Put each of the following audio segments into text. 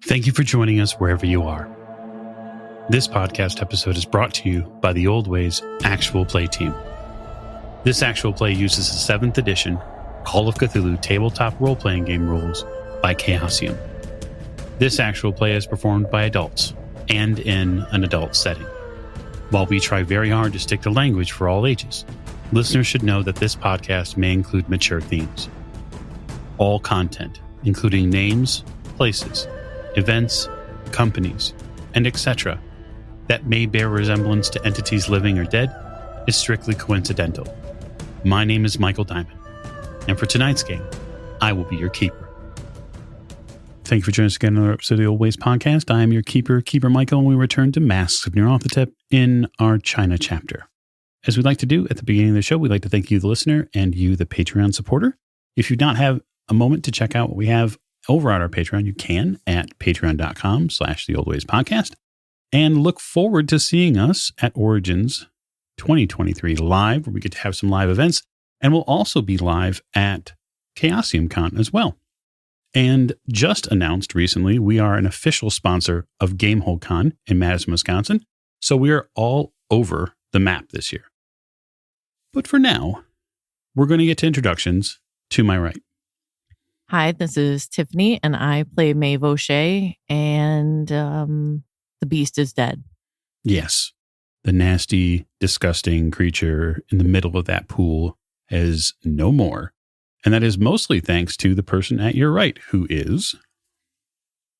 Thank you for joining us wherever you are. This podcast episode is brought to you by the Old Ways Actual Play team. This actual play uses the 7th edition Call of Cthulhu tabletop role-playing game rules by Chaosium. This actual play is performed by adults and in an adult setting. While we try very hard to stick to language for all ages, listeners should know that this podcast may include mature themes. All content, including names, places, events, companies, and etc., that may bear resemblance to entities living or dead, is strictly coincidental. My name is Michael Diamond, and for tonight's game, I will be your keeper. Thank you for joining us again on another episode of the Old Ways Podcast. I am your keeper, Keeper Michael, and we return to Masks of Nyarlathotep in our China chapter. As we like to do at the beginning of the show, we'd like to thank you, the listener, and you, the Patreon supporter. If you do not have a moment to check out what we have over on our Patreon, you can at patreon.com/theoldwayspodcast, and look forward to seeing us at Origins 2023 live, where we get to have some live events, and we'll also be live at Chaosium Con as well. And just announced recently, we are an official sponsor of Gamehole Con in Madison, Wisconsin, so we are all over the map this year. But for now, we're going to get to introductions to my right. Hi, this is Tiffany, and I play Maeve O'Shea, and the beast is dead. Yes, the nasty, disgusting creature in the middle of that pool is no more. And that is mostly thanks to the person at your right, who is...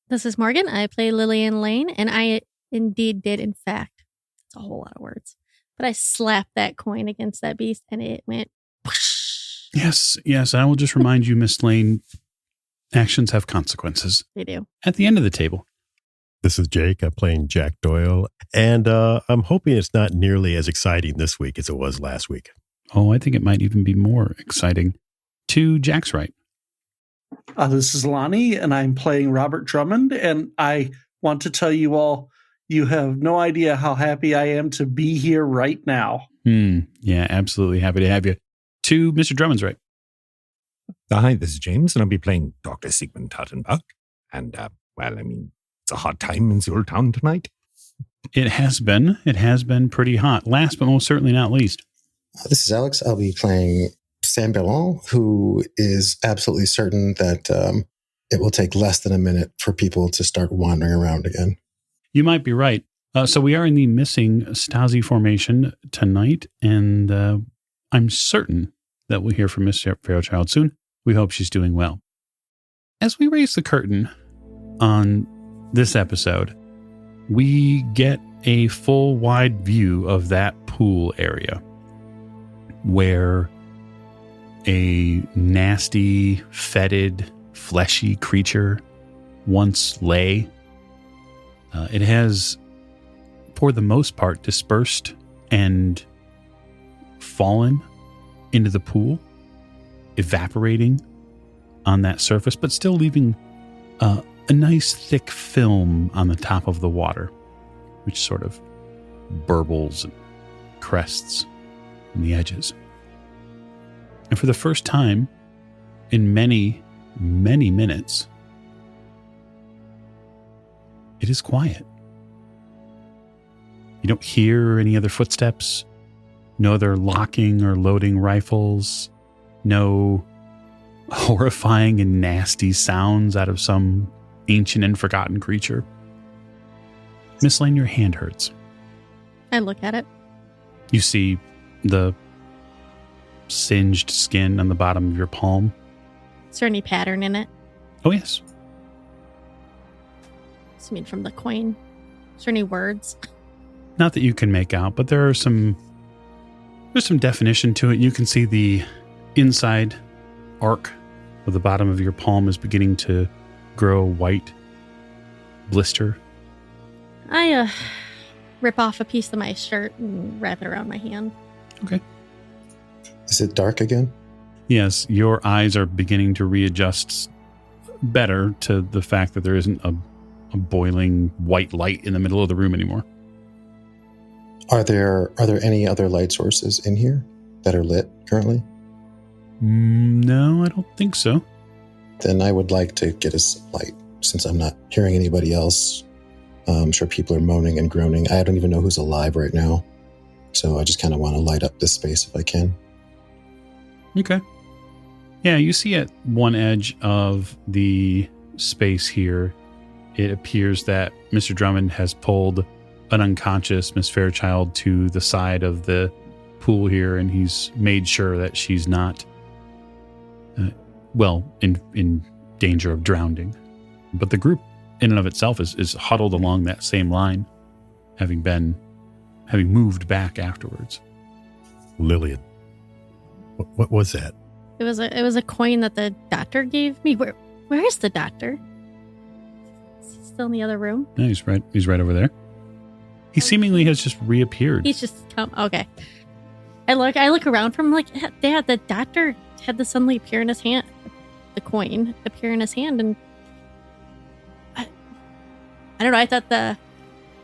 This is Morgan. I play Lillian Lane, and I indeed did, in fact, it's a whole lot of words, but I slapped that coin against that beast, and it went... whoosh. Yes. I will just remind you, Miss Lane, actions have consequences. They do. At the end of the table. This is Jake. I'm playing Jack Doyle, and I'm hoping it's not nearly as exciting this week as it was last week. Oh, I think it might even be more exciting. To Jack's right. This is Lonnie, and I'm playing Robert Drummond, and I want to tell you all, you have no idea how happy I am to be here right now. Yeah, absolutely happy to have you. To Mr. Drummond's right. Hi, this is James, and I'll be playing Dr. Sigmund Tattenbach. And, it's a hot time in Zultown tonight. It has been. It has been pretty hot. Last but most certainly not least. This is Alex. I'll be playing Sam Bellon, who is absolutely certain that it will take less than a minute for people to start wandering around again. You might be right. So we are in the missing Stasi formation tonight, and I'm certain that we'll hear from Miss Fairchild soon. We hope she's doing well. As we raise the curtain on this episode, we get a full wide view of that pool area where a nasty, fetid, fleshy creature once lay. It has, for the most part, dispersed and fallen into the pool, evaporating on that surface, but still leaving a nice thick film on the top of the water, which sort of burbles and crests in the edges. And for the first time in many, many minutes, it is quiet. You don't hear any other footsteps, no other locking or loading rifles, no horrifying and nasty sounds out of some ancient and forgotten creature. Miss Lane, your hand hurts. I look at it. You see the singed skin on the bottom of your palm. Is there any pattern in it? Oh, yes. I mean, from the coin. Is there any words? Not that you can make out, but there's some definition to it. You can see the inside arc of the bottom of your palm is beginning to grow white blister. I rip off a piece of my shirt and wrap it around my hand. Okay. Is it dark again? Yes, your eyes are beginning to readjust better to the fact that there isn't a boiling white light in the middle of the room anymore. Are there any other light sources in here that are lit currently? No, I don't think so. Then I would like to get us some light since I'm not hearing anybody else, I'm sure people are moaning and groaning. I don't even know who's alive right now. So I just kind of want to light up this space if I can. Okay. Yeah, you see at one edge of the space here, it appears that Mr. Drummond has pulled an unconscious Miss Fairchild to the side of the pool here, and he's made sure that she's not, in danger of drowning. But the group in and of itself is huddled along that same line, having moved back afterwards. Lillian, what was that? It was a coin that the doctor gave me. Where is the doctor? Is he still in the other room? No, he's right over there. He seemingly has just reappeared. He's just come. Okay. I look around from like, Dad, the doctor had the suddenly appear in his hand, the coin appear in his hand, and I don't know. I thought the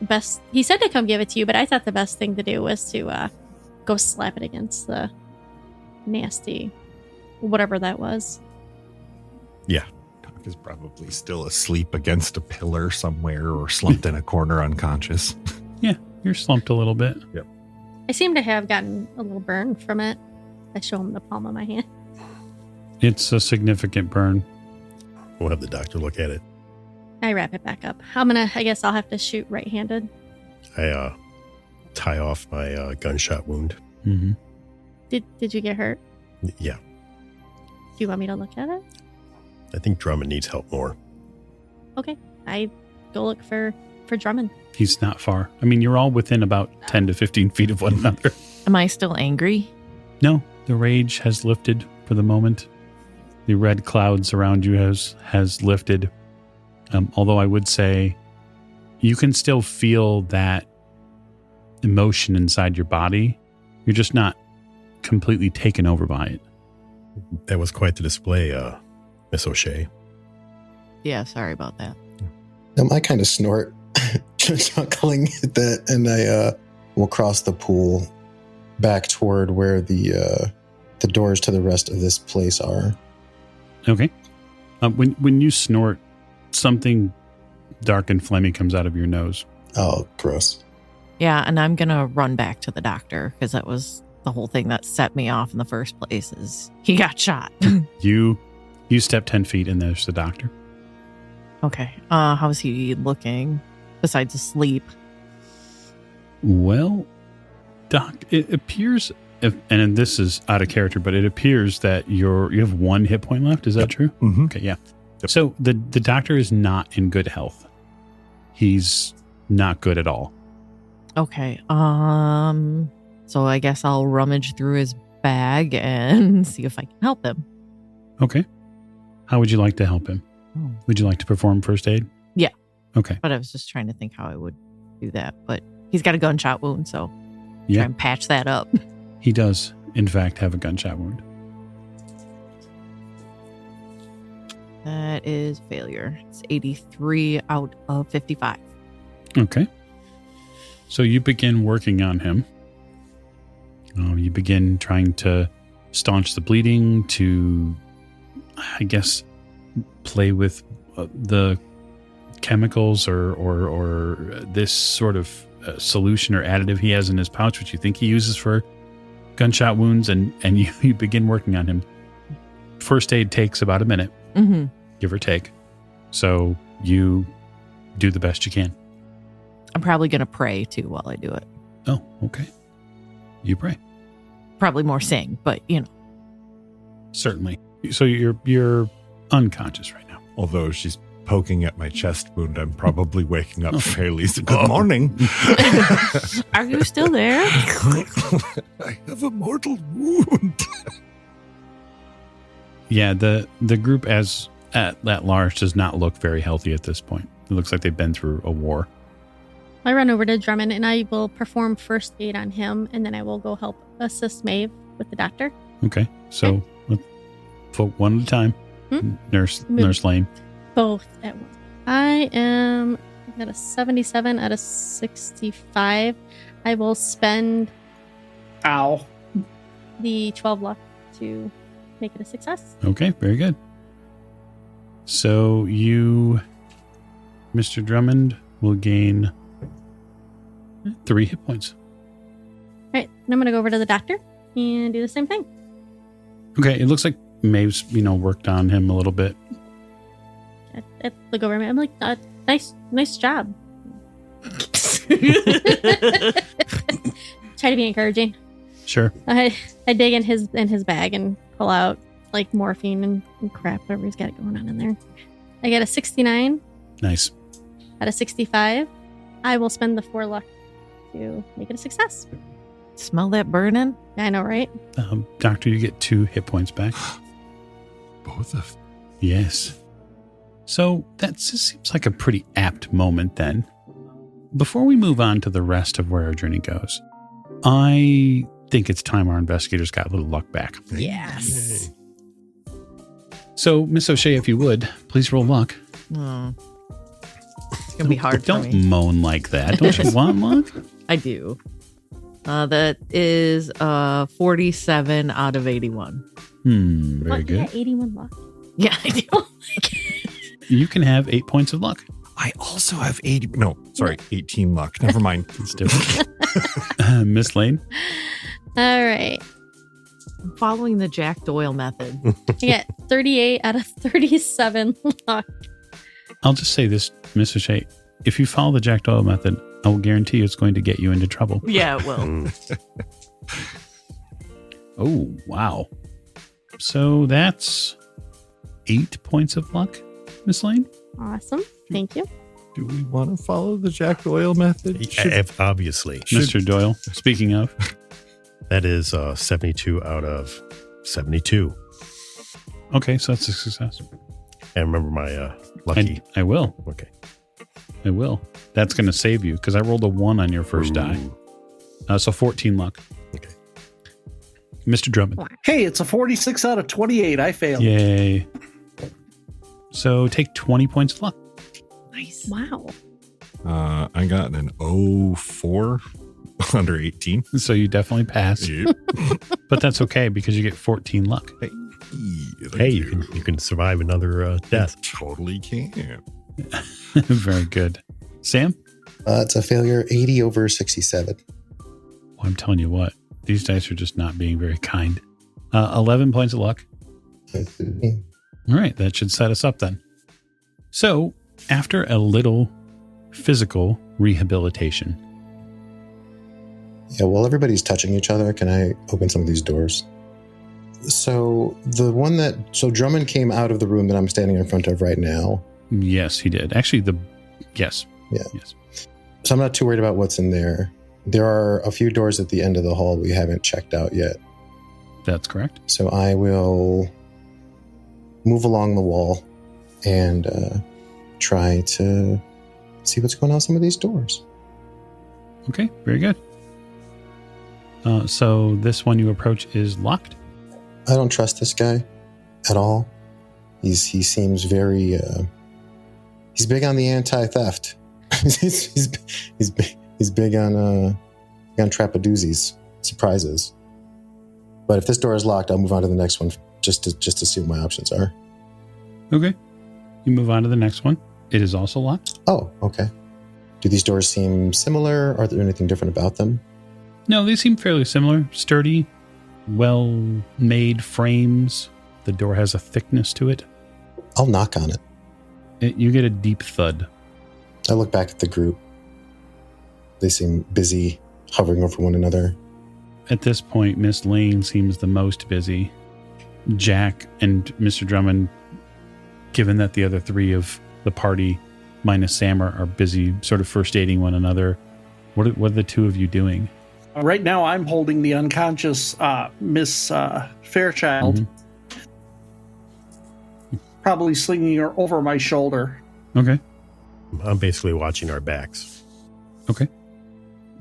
best, he said to come give it to you, but I thought the best thing to do was to go slap it against the nasty, whatever that was. Yeah. Doc is probably still asleep against a pillar somewhere or slumped in a corner unconscious. Yeah, you're slumped a little bit. Yep. I seem to have gotten a little burn from it. I show him the palm of my hand. It's a significant burn. We'll have the doctor look at it. I wrap it back up. I guess I'll have to shoot right-handed. I tie off my gunshot wound. Mm-hmm. Did you get hurt? Yeah. Do you want me to look at it? I think Drummond needs help more. Okay. I go look for Drummond. He's not far. I mean, you're all within about 10 to 15 feet of one another. Am I still angry? No, the rage has lifted for the moment. The red clouds around you has lifted. Although I would say you can still feel that emotion inside your body. You're just not completely taken over by it. That was quite the display, Miss O'Shea. Yeah, sorry about that. I kind of snort, chuckling at that, and I will cross the pool back toward where the doors to the rest of this place are. Okay. When you snort, something dark and phlegmy comes out of your nose. Oh, gross. Yeah, and I'm going to run back to the doctor because that was the whole thing that set me off in the first place is he got shot. You step 10 feet and there's the doctor. Okay. How's he looking besides asleep? Well, Doc, it appears, and this is out of character, but it appears that you have 1 hit point left. Is that true? Mm-hmm. Okay, yeah. Yep. So the doctor is not in good health. He's not good at all. Okay. So I guess I'll rummage through his bag and see if I can help him. Okay. How would you like to help him? Oh. Would you like to perform first aid? Yeah. Okay. But I was just trying to think how I would do that. But he's got a gunshot wound, so Yeah. try and patch that up. He does, in fact, have a gunshot wound. That is failure. It's 83 out of 55. Okay. So you begin working on him. You begin trying to staunch the bleeding, to, I guess, play with the chemicals or this sort of solution or additive he has in his pouch, which you think he uses for gunshot wounds, and you begin working on him. First aid takes about a minute, Mm-hmm. give or take. So you do the best you can. I'm probably going to pray too while I do it. Oh, okay. You pray. Probably more sing, but Certainly. So you're unconscious right now. Although she's poking at my chest wound, I'm probably waking up fairly. Good morning. Are you still there? I have a mortal wound. Yeah, the group as at large does not look very healthy at this point. It looks like they've been through a war. I run over to Drummond and I will perform first aid on him, and then I will go help assist Maeve with the doctor. Okay, so let's vote one at a time. Nurse Lane. Both at once. I am at a 77 out of 65. I will spend Ow. the 12 luck to make it a success. Okay, very good. So you Mr. Drummond will gain 3 hit points. All right, and I'm going to go over to the doctor and do the same thing. Okay, it looks like Maeve's, worked on him a little bit. I look over at me. I'm like, nice job. Try to be encouraging. Sure. I dig in his bag and pull out like morphine and crap, whatever he's got going on in there. I get a 69. Nice. At a 65, I will spend the 4 luck to make it a success. Smell that burning? I know, right? Doctor, you get 2 hit points back. Both of Yes. So that just seems like a pretty apt moment then. Before we move on to the rest of where our journey goes, I think it's time our investigators got a little luck back. Yes. So, Miss O'Shea, if you would, please roll luck. Oh. It's going to be hard for Don't me. moan like that. Don't you want luck? I do. That is 47 out of 81. Very What, you good. got 81 luck. Yeah, I do. You can have 8 points of luck. I also have 18 luck. Never mind. It's different. Miss Lane? All right. I'm following the Jack Doyle method. I get 38 out of 37 luck. I'll just say this, Miss O'Shea. If you follow the Jack Doyle method, I will guarantee you it's going to get you into trouble. Yeah, it will. Oh, wow. So that's 8 points of luck, Miss Lane? Awesome. Thank you. Do we want to follow the Jack Doyle method? Obviously. Mr. Doyle, speaking of. That is 72 out of 72. Okay, so that's a success. And remember my lucky. I will. Okay. I will. That's going to save you because I rolled a 1 on your first die. So 14 luck. Okay. Mr. Drummond. Hey, it's a 46 out of 28. I failed. Yay. So take 20 points of luck. Nice. Wow. I got an 04 under 18. So you definitely pass. Yep. But that's okay because you get 14 luck. Hey, you can survive another death. Totally can. Very good. Sam? It's a failure, 80 over 67. Well, I'm telling you what, these dice are just not being very kind. 11 points of luck. All right, that should set us up then. So, after a little physical rehabilitation. Yeah, while everybody's touching each other, can I open some of these doors? So Drummond came out of the room that I'm standing in front of right now. Yes, he did. Actually, yes. Yeah. Yes. So I'm not too worried about what's in there. There are a few doors at the end of the hall we haven't checked out yet. That's correct. So I will move along the wall and try to see what's going on with some of these doors. Okay, very good. So this one you approach is locked. I don't trust this guy at all. He seems very. He's big on the anti-theft. he's big on trap-a-doozies, surprises. But if this door is locked, I'll move on to the next one just to see what my options are. Okay. You move on to the next one. It is also locked. Oh, okay. Do these doors seem similar? Are there anything different about them? No, they seem fairly similar. Sturdy, well-made frames. The door has a thickness to it. I'll knock on it. You get a deep thud. I look back at the group. They seem busy, hovering over one another. At this point, Miss Lane seems the most busy. Jack and Mr. Drummond, given that the other 3 of the party, minus Sam, are busy sort of first aiding one another. What are the 2 of you doing? Right now, I'm holding the unconscious Miss Fairchild, probably slinging her over my shoulder. Okay. I'm basically watching our backs. Okay.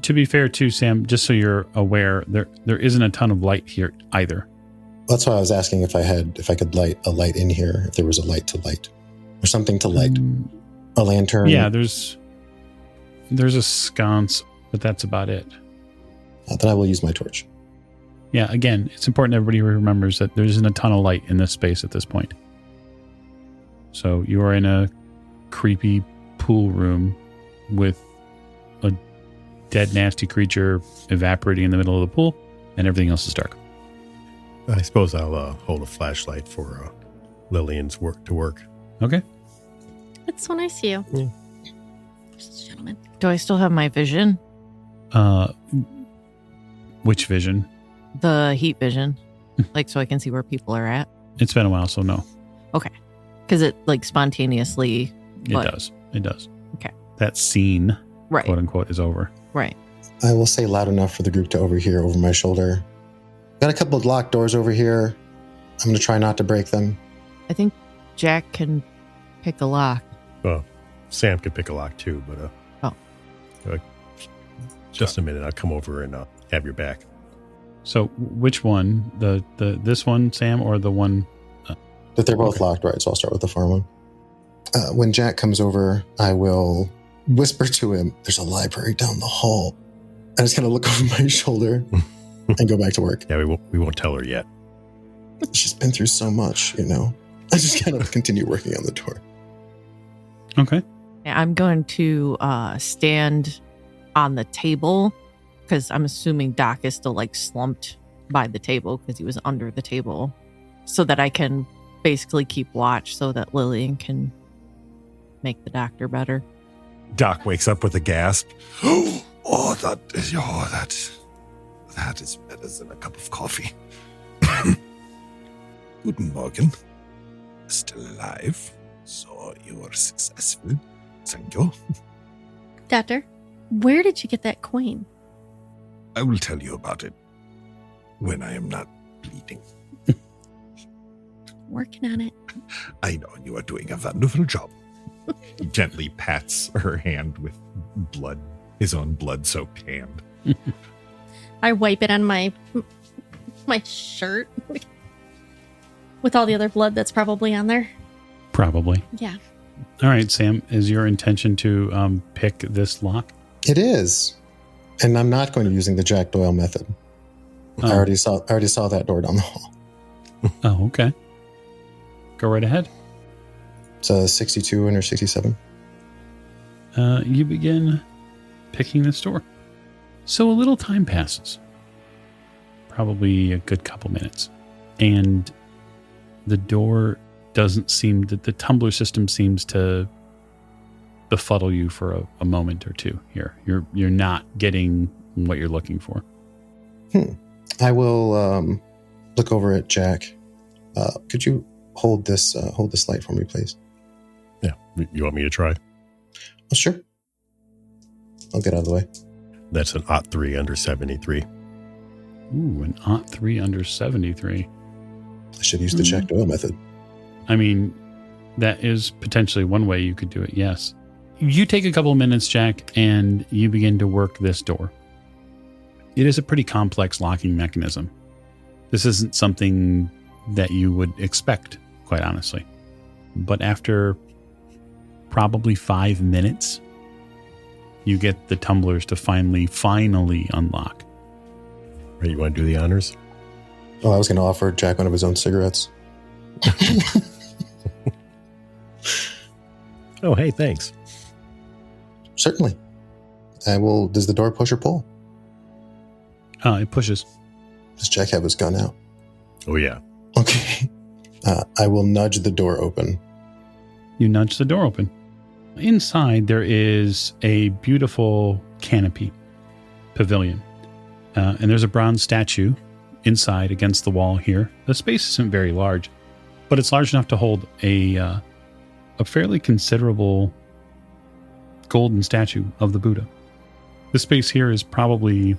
To be fair too, Sam, just so you're aware, there isn't a ton of light here either. That's why I was asking if I could light a light in here, if there was a light to light. Or something to light. A lantern. Yeah, there's a sconce, but that's about it. Then I will use my torch. Yeah, again, it's important everybody remembers that there isn't a ton of light in this space at this point. So you are in a creepy pool room with a dead, nasty creature evaporating in the middle of the pool, and everything else is dark. I suppose I'll hold a flashlight for Lillian's work. Okay. It's so nice of you. Yeah. Gentlemen. Do I still have my vision? Which vision? The heat vision. Like, so I can see where people are at? It's been a while, so no. Because it, like, spontaneously... It does. It does. Okay. That scene, Right. quote unquote, is over. Right. I will say loud enough for the group to overhear over my shoulder. Got a couple of locked doors over here. I'm going to try not to break them. I think Jack can pick a lock. Well, Sam could pick a lock too, but just a minute. I'll come over and have your back. So which one? This one, Sam, or the one? But they're both Okay. locked, right? So I'll start with the far one. When Jack comes over, I will whisper to him, there's a library down the hall. I just kind of look over my shoulder and go back to work. Yeah, we won't tell her yet. She's been through so much, you know. I just kind of continue working on the door. Okay. I'm going to stand on the table because I'm assuming Doc is still like slumped by the table because he was under the table, so that I can basically keep watch so that Lillian can make the doctor better. Doc wakes up with a gasp. That is better than a cup of coffee. Guten Morgen. Still alive. So you are successful. Thank you. Doctor, where did you get that coin? I will tell you about it when I am not bleeding. Working on it. I know you are doing a wonderful job. He gently pats her hand with blood, his own blood-soaked hand. I wipe it on my shirt with all the other blood that's probably on there. Probably. Yeah. All right, Sam, is your intention to pick this lock? It is. And I'm not going to be using the Jack Doyle method. I already saw that door down the hall. Oh, okay. Go right ahead. It's a 62 and or 67. You begin picking this door. So a little time passes. Probably a good couple minutes. And the door doesn't seem that the tumbler system seems to befuddle you for a moment or two here. You're not getting what you're looking for. I will look over at Jack. Could you hold this light for me, please? Yeah. You want me to try? Oh, sure. I'll get out of the way. That's an OT3 under 73. Ooh, an OT3 under 73. I should use the Jack Doyle method. I mean, that is potentially one way you could do it, yes. You take a couple of minutes, Jack, and you begin to work this door. It is a pretty complex locking mechanism. This isn't something that you would expect, quite honestly. But after probably 5 minutes, you get the tumblers to finally unlock. Right, you want to do the honors? Oh, I was going to offer Jack one of his own cigarettes. Oh, hey, thanks. Certainly. I will. Does the door push or pull? It pushes. Does Jack have his gun out? Oh, yeah. Okay. I will nudge the door open. You nudge the door open. Inside, there is a beautiful canopy pavilion. And there's a bronze statue inside against the wall here. The space isn't very large, but it's large enough to hold a fairly considerable golden statue of the Buddha. The space here is probably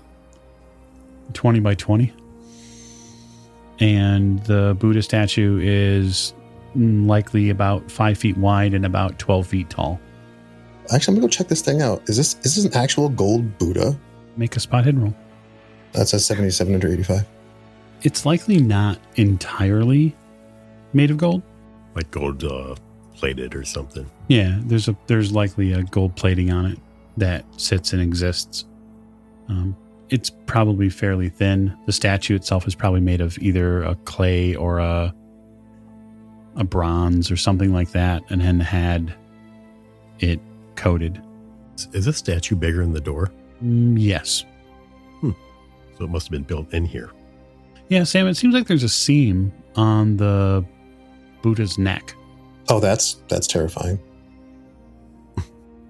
20 by 20. And the Buddha statue is likely about 5 feet wide and about 12 feet tall. Actually, I'm going to go check this thing out. Is this an actual gold Buddha? Make a spot hidden roll. That's a 77 under 85. It's likely not entirely made of gold. Like gold plated or something. Yeah, there's likely a gold plating on it that sits and exists. It's probably fairly thin. The statue itself is probably made of either a clay or a bronze or something like that, and then had it coated. Is this statue bigger than the door? Yes. So it must have been built in here. Yeah, Sam, it seems like there's a seam on the Buddha's neck. Oh, that's terrifying.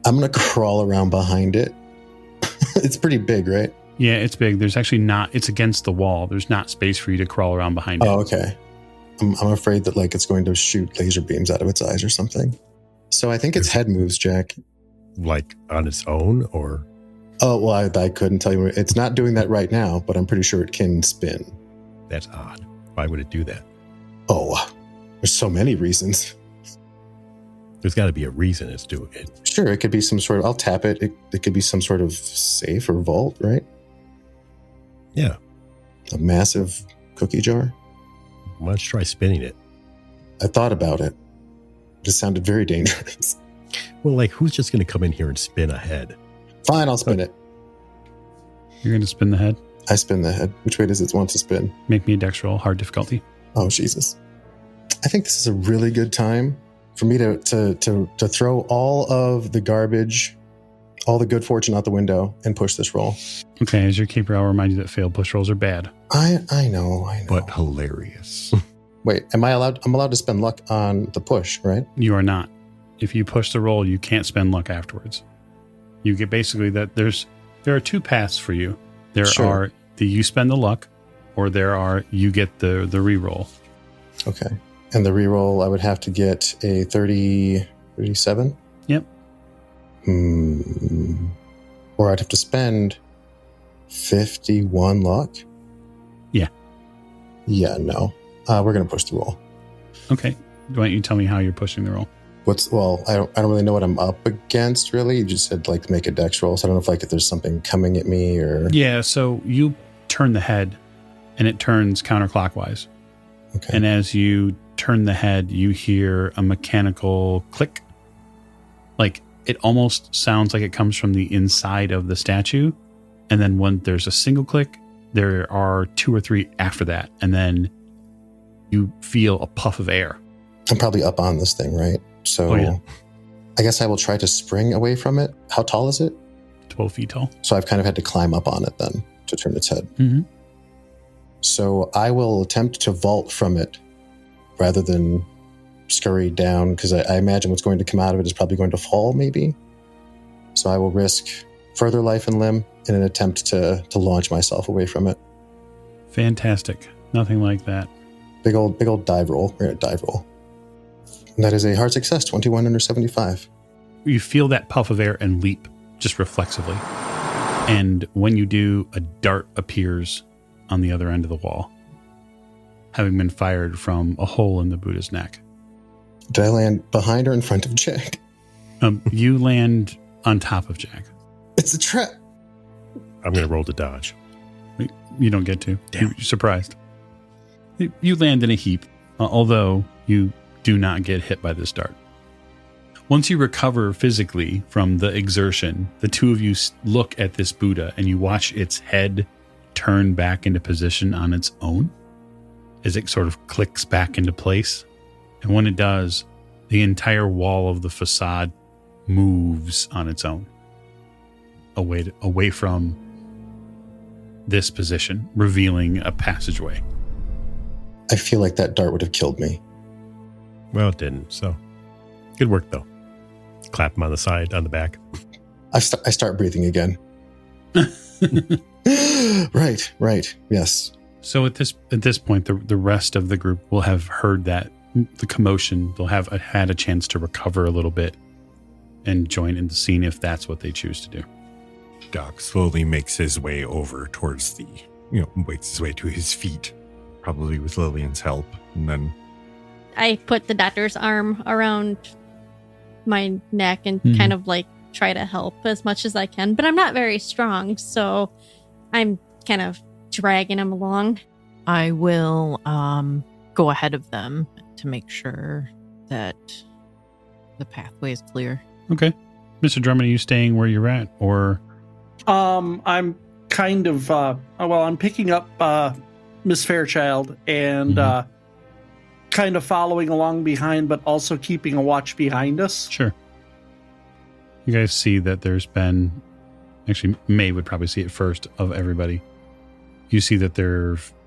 I'm going to crawl around behind it. It's pretty big, right? Yeah, it's big. There's actually not, it's against the wall. There's not space for you to crawl around behind it. Oh, okay. I'm afraid that like it's going to shoot laser beams out of its eyes or something. So I think its head moves, Jack. Like on its own or? Oh, well, I couldn't tell you. It's not doing that right now, but I'm pretty sure it can spin. That's odd. Why would it do that? Oh, there's so many reasons. There's got to be a reason it's doing it. Sure, it could be some sort of, I'll tap it. It could be some sort of safe or vault, right? Yeah. A massive cookie jar. Why don't you try spinning it? I thought about it. It sounded very dangerous. Well, like who's just going to come in here and spin a head? Fine, I'll spin it. You're going to spin the head? I spin the head. Which way does it want to spin? Make me a dex roll, hard difficulty. Oh, Jesus. I think this is a really good time for me to throw all of the garbage, all the good fortune out the window and push this roll. Okay, as your keeper, I'll remind you that failed push rolls are bad. I know. But hilarious. Wait, I'm allowed to spend luck on the push, right? You are not. If you push the roll, you can't spend luck afterwards. You get basically that there are two paths for you. There are the you spend the luck, or there are you get the reroll. Okay. And the reroll, I would have to get a 37? Yep. Or I'd have to spend 51 luck? Yeah. Yeah, no. We're going to push the roll. Okay. Why don't you tell me how you're pushing the roll? I don't really know what I'm up against, really. You just said, like, make a dex roll. So I don't know if there's something coming at me or... Yeah, so you turn the head, and it turns counterclockwise. Okay. And as you turn the head, you hear a mechanical click. Like, it almost sounds like it comes from the inside of the statue. And then when there's a single click, there are two or three after that. And then you feel a puff of air. I'm probably up on this thing, right? So I guess I will try to spring away from it. How tall is it? 12 feet tall. So I've kind of had to climb up on it then to turn its head. Mm-hmm. So I will attempt to vault from it rather than scurry down, because I imagine what's going to come out of it is probably going to fall, maybe. So I will risk further life and limb in an attempt to launch myself away from it. Fantastic. Nothing like that. Big old dive roll. We're going to dive roll. And that is a hard success, 21 under 75. You feel that puff of air and leap just reflexively. And when you do, a dart appears on the other end of the wall, having been fired from a hole in the Buddha's neck. Did I land behind or in front of Jack? You land on top of Jack. It's a trap. I'm going to roll to dodge. You don't get to. Damn. You're surprised. You land in a heap, although you do not get hit by this dart. Once you recover physically from the exertion, the two of you look at this Buddha and you watch its head turn back into position on its own as it sort of clicks back into place. And when it does, the entire wall of the facade moves on its own away from this position, revealing a passageway. I feel like that dart would have killed me. Well, it didn't. So good work, though. Clap him on the side, on the back. I start breathing again. Right. Yes. So at this point, the rest of the group will have heard that the commotion. They'll have had a chance to recover a little bit and join in the scene if that's what they choose to do. Doc slowly makes his way over towards makes his way to his feet, probably with Lillian's help, and then I put the doctor's arm around my neck and kind of try to help as much as I can, but I'm not very strong, so I'm kind of dragging him along. I will go ahead of them to make sure that the pathway is clear. Okay. Mr. Drummond, are you staying where you're at, or? I'm kind of, I'm picking up Miss Fairchild and kind of following along behind, but also keeping a watch behind us. Sure. You guys see that there's been, actually May would probably see it first of everybody. You see that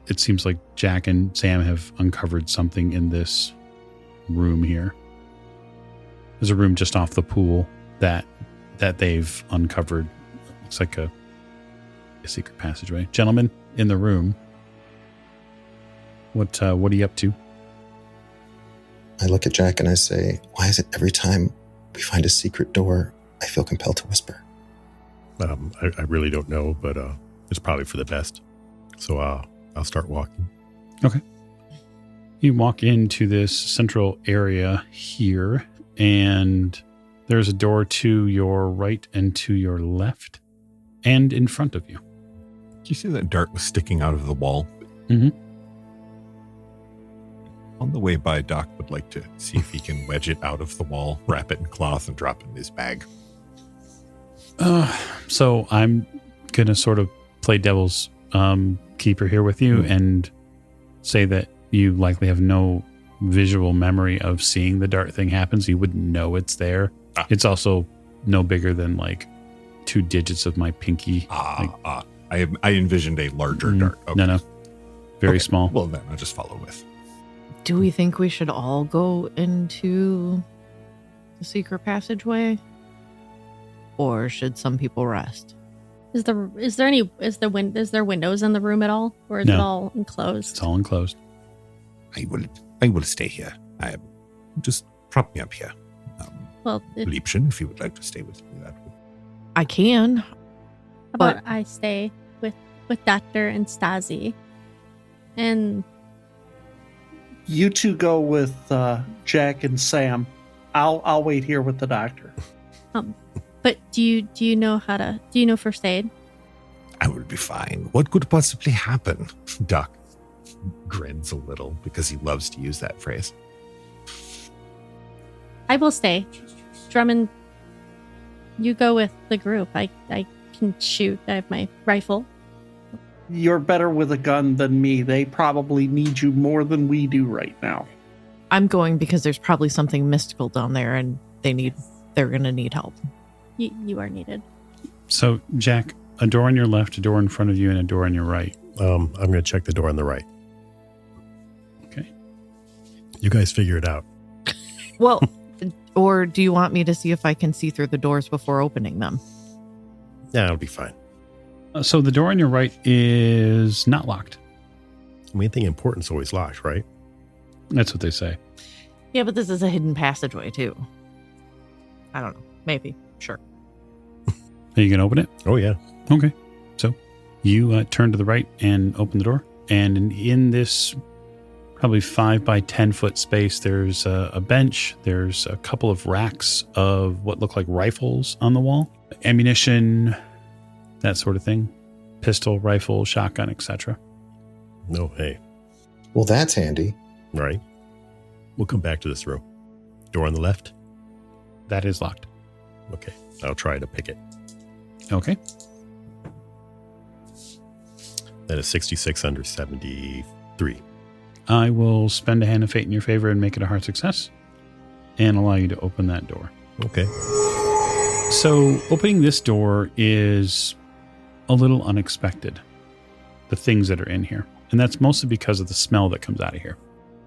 it seems like Jack and Sam have uncovered something in this room here. There's a room just off the pool that they've uncovered. Looks like a secret passageway. Gentlemen in the room, what are you up to? I look at Jack and I say, why is it every time we find a secret door, I feel compelled to whisper? I really don't know, but it's probably for the best. So I'll start walking. Okay. You walk into this central area here, and there's a door to your right and to your left and in front of you. Did you see that dart was sticking out of the wall? Mm-hmm. On the way by, Doc would like to see if he can wedge it out of the wall, wrap it in cloth, and drop it in his bag. So I'm going to sort of play devil's keeper here with you and say that you likely have no visual memory of seeing the dart thing happen, so you wouldn't know it's there. It's also no bigger than like 2 digits of my pinky. I envisioned a larger dart. Okay. No. Very small. Well, then I'll just follow with. Do we think we should all go into the secret passageway? Or should some people rest? Is there windows in the room at all? Or is it all enclosed? It's all enclosed. I will stay here. Just prop me up here. Liebchen, if you would like to stay with me, that would. I can. How about I stay with Doctor and Stasi? And You two go with Jack and Sam. I'll wait here with the doctor. But do you know first aid? I will be fine. What could possibly happen? Doc grins a little because he loves to use that phrase. I will stay. Drummond, you go with the group. I can shoot. I have my rifle. You're better with a gun than me. They probably need you more than we do right now. I'm going because there's probably something mystical down there and they're going to need help. You are needed. So, Jack, a door on your left, a door in front of you, and a door on your right. I'm going to check the door on the right. Okay. You guys figure it out. Well, or do you want me to see if I can see through the doors before opening them? Yeah, it'll be fine. So the door on your right is not locked. I mean, anything important's always locked, right? That's what they say. Yeah, but this is a hidden passageway, too. I don't know. Maybe. Sure. Are you going to open it? Oh, yeah. Okay. So you turn to the right and open the door. And in this probably 5 by 10 foot space, there's a bench. There's a couple of racks of what look like rifles on the wall. Ammunition, that sort of thing. Pistol, rifle, shotgun, etc. No, hey. Well, that's handy. Right. We'll come back to this room. Door on the left? That is locked. Okay. I'll try to pick it. Okay. That is 66 under 73. I will spend a hand of fate in your favor and make it a hard success and allow you to open that door. Okay. So opening this door is a little unexpected, the things that are in here. And that's mostly because of the smell that comes out of here.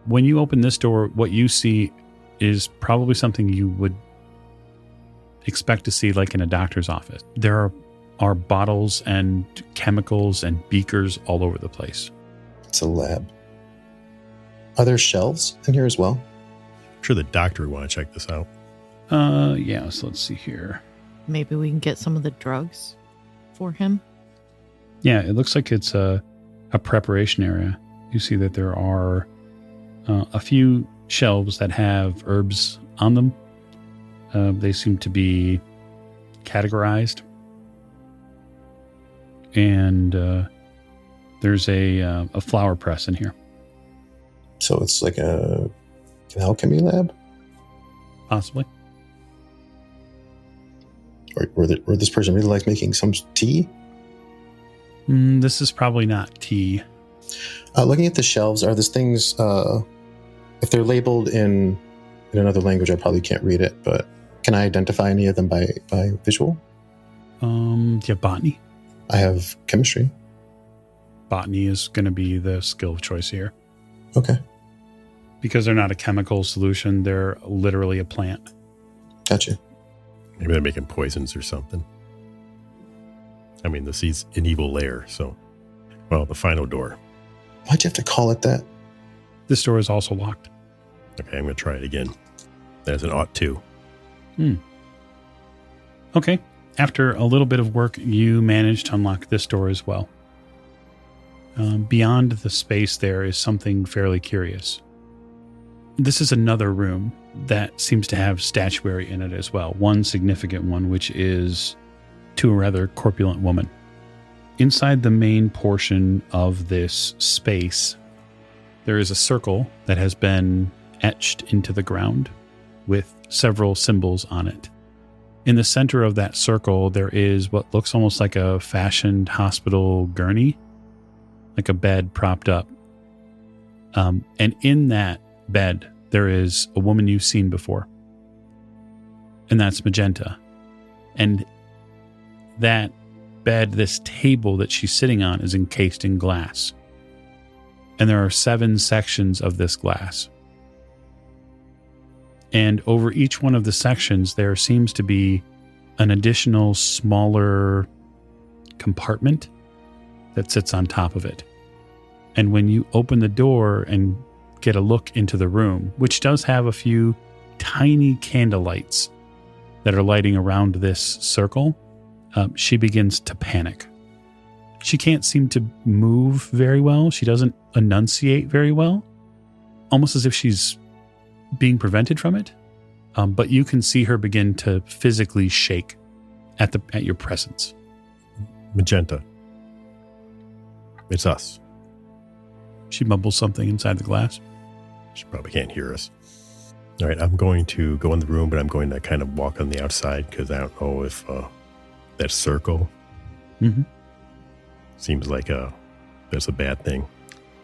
When you open this door, what you see is probably something you would expect to see like in a doctor's office. There are bottles and chemicals and beakers all over the place. It's a lab. Are there shelves in here as well? I'm sure the doctor would want to check this out. Yeah, so let's see here. Maybe we can get some of the drugs for him. Yeah, it looks like it's a preparation area. You see that there are a few shelves that have herbs on them. They seem to be categorized. And there's a flower press in here. So it's like an alchemy lab? Possibly. Or this person really likes making some tea? This is probably not tea. Looking at the shelves, are these things, if they're labeled in another language, I probably can't read it, but Can I identify any of them by visual? Do you have botany? I have chemistry. Botany is going to be the skill of choice here. Okay. Because they're not a chemical solution, they're literally a plant. Gotcha. Maybe they're making poisons or something. I mean, the seed's an evil lair, so... Well, the final door. Why'd you have to call it that? This door is also locked. Okay, I'm going to try it again. That's an ought to. Okay. After a little bit of work, you manage to unlock this door as well. Beyond the space there is something fairly curious. This is another room that seems to have statuary in it as well. One significant one, which is to a rather corpulent woman. Inside the main portion of this space, there is a circle that has been etched into the ground with several symbols on it. In the center of that circle, there is what looks almost like a fashioned hospital gurney, like a bed propped up. And in that bed, there is a woman you've seen before. And that's Magenta. And that bed, this table that she's sitting on, is encased in glass. And there are 7 sections of this glass. And over each one of the sections, there seems to be an additional smaller compartment that sits on top of it. And when you open the door and get a look into the room, which does have a few tiny candlelights that are lighting around this circle, she begins to panic. She can't seem to move very well. She doesn't enunciate very well, almost as if she's being prevented from it. But you can see her begin to physically shake at your presence. Magenta. It's us. She mumbles something inside the glass. She probably can't hear us. All right, I'm going to go in the room, but I'm going to kind of walk on the outside because I don't know if that circle seems like that's a bad thing.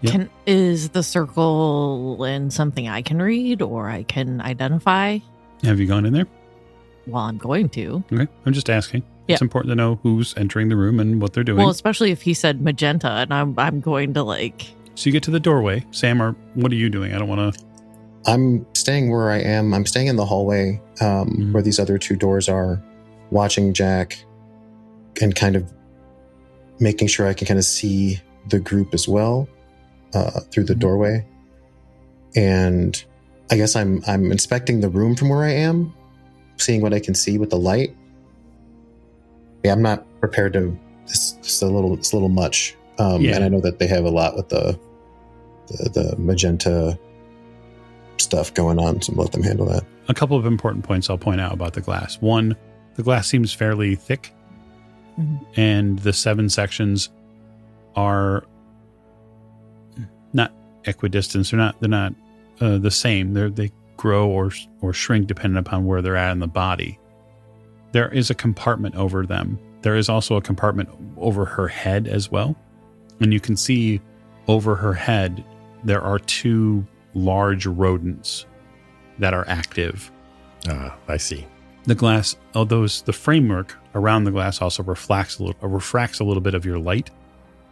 Yep. Is the circle in something I can read or I can identify? Have you gone in there? Well, I'm going to. Okay, I'm just asking. Yeah. It's important to know who's entering the room and what they're doing. Well, especially if he said magenta, and I'm going to So you get to the doorway. Sam, what are you doing? I don't want to... I'm staying where I am. I'm staying in the hallway where these other 2 doors are, watching Jack and kind of making sure I can kind of see the group as well through the doorway. And I guess I'm inspecting the room from where I am, seeing what I can see with the light. Yeah, I'm not prepared to. It's a little much. And I know that they have a lot with the magenta stuff going on, so I'll let them handle that. A couple of important points I'll point out about the glass. One, the glass seems fairly thick, and the 7 sections are not equidistant. They're not the same. They grow or shrink depending upon where they're at in the body. There is a compartment over them. There is also a compartment over her head as well. And you can see over her head, there are 2 large rodents that are active. I see. The glass, although the framework around the glass also refracts a little bit of your light.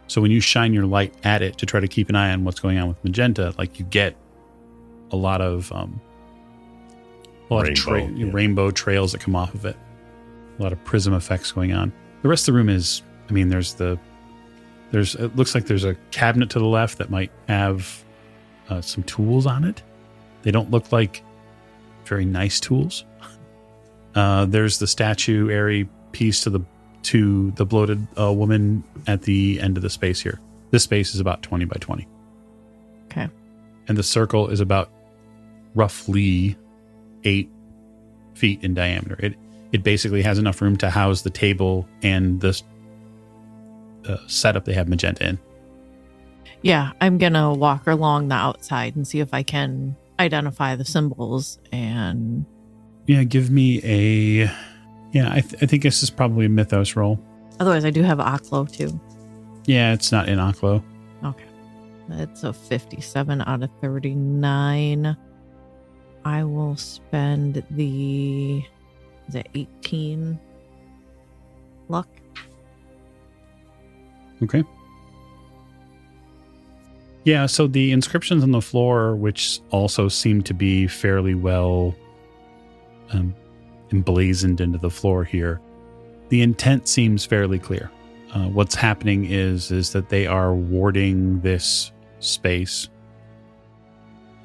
So when you shine your light at it to try to keep an eye on what's going on with magenta, you get a lot of rainbow trails that come off of it. A lot of prism effects going on. The rest of the room is, it looks like there's a cabinet to the left that might have some tools on it. They don't look like very nice tools. There's the statuary piece to the bloated woman at the end of the space here. This space is about 20 by 20. Okay. And the circle is about roughly 8 feet in diameter. It basically has enough room to house the table and this setup they have magenta in. Yeah, I'm going to walk along the outside and see if I can identify the symbols and... Yeah, give me a... Yeah, I think this is probably a Mythos roll. Otherwise, I do have Aklo too. Yeah, it's not in Aklo. Okay. That's a 57 out of 39. I will spend the Is it 18 luck? Okay. Yeah, so the inscriptions on the floor, which also seem to be fairly well emblazoned into the floor here, the intent seems fairly clear. What's happening is that they are warding this space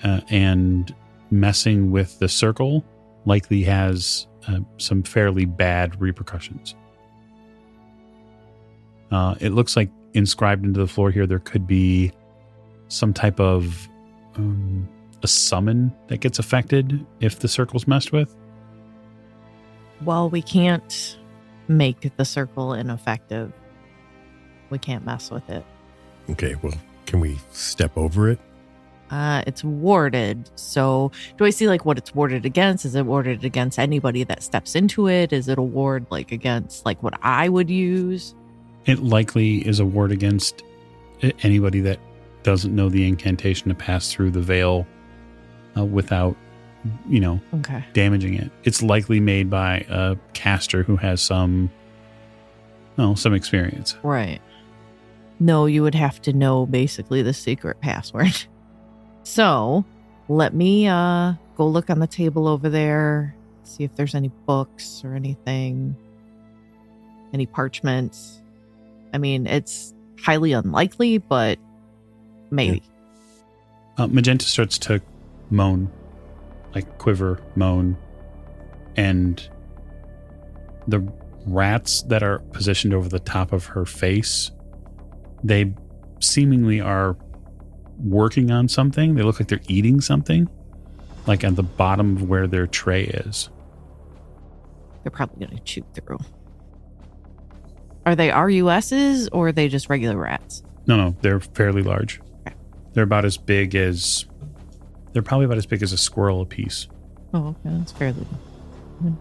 and messing with the circle likely has some fairly bad repercussions. It looks like inscribed into the floor here, there could be some type of a summon that gets affected if the circle's messed with. Well, we can't make the circle ineffective. We can't mess with it. Okay, well, can we step over it? It's warded. So do I see like what it's warded against? Is it warded against anybody that steps into it? Is it a ward like against like what I would use? It likely is a ward against anybody that doesn't know the incantation to pass through the veil without, Okay. damaging it. It's likely made by a caster who has some experience. Right. No, you would have to know basically the secret password. So let me go look on the table over there, see if there's any books or anything, any parchments. I mean, it's highly unlikely, but maybe. Magenta starts to moan, like quiver, moan, and the rats that are positioned over the top of her face, they seemingly are working on something. They look like they're eating something, like at the bottom of where their tray is. They're probably going to chew through. Are they RUSs or are they just regular rats? No, they're fairly large. Okay. They're probably about as big as a squirrel apiece. Oh, okay. That's fairly good.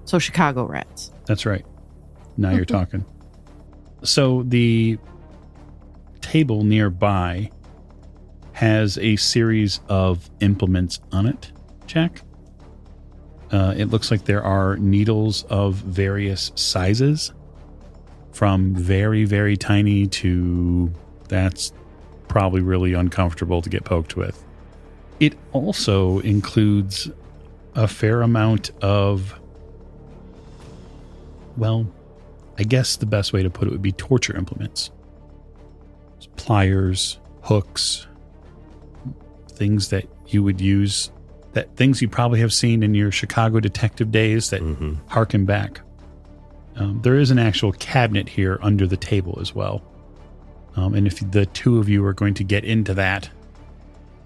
So Chicago rats. That's right. Now you're talking. So the table nearby has a series of implements on it, Jack. It looks like there are needles of various sizes, from very, very tiny to that's probably really uncomfortable to get poked with. It also includes a fair amount of, well, I guess the best way to put it would be torture implements. Pliers, hooks, things that you would use, things you probably have seen in your Chicago detective days that harken back. There is an actual cabinet here under the table as well. And if the two of you are going to get into that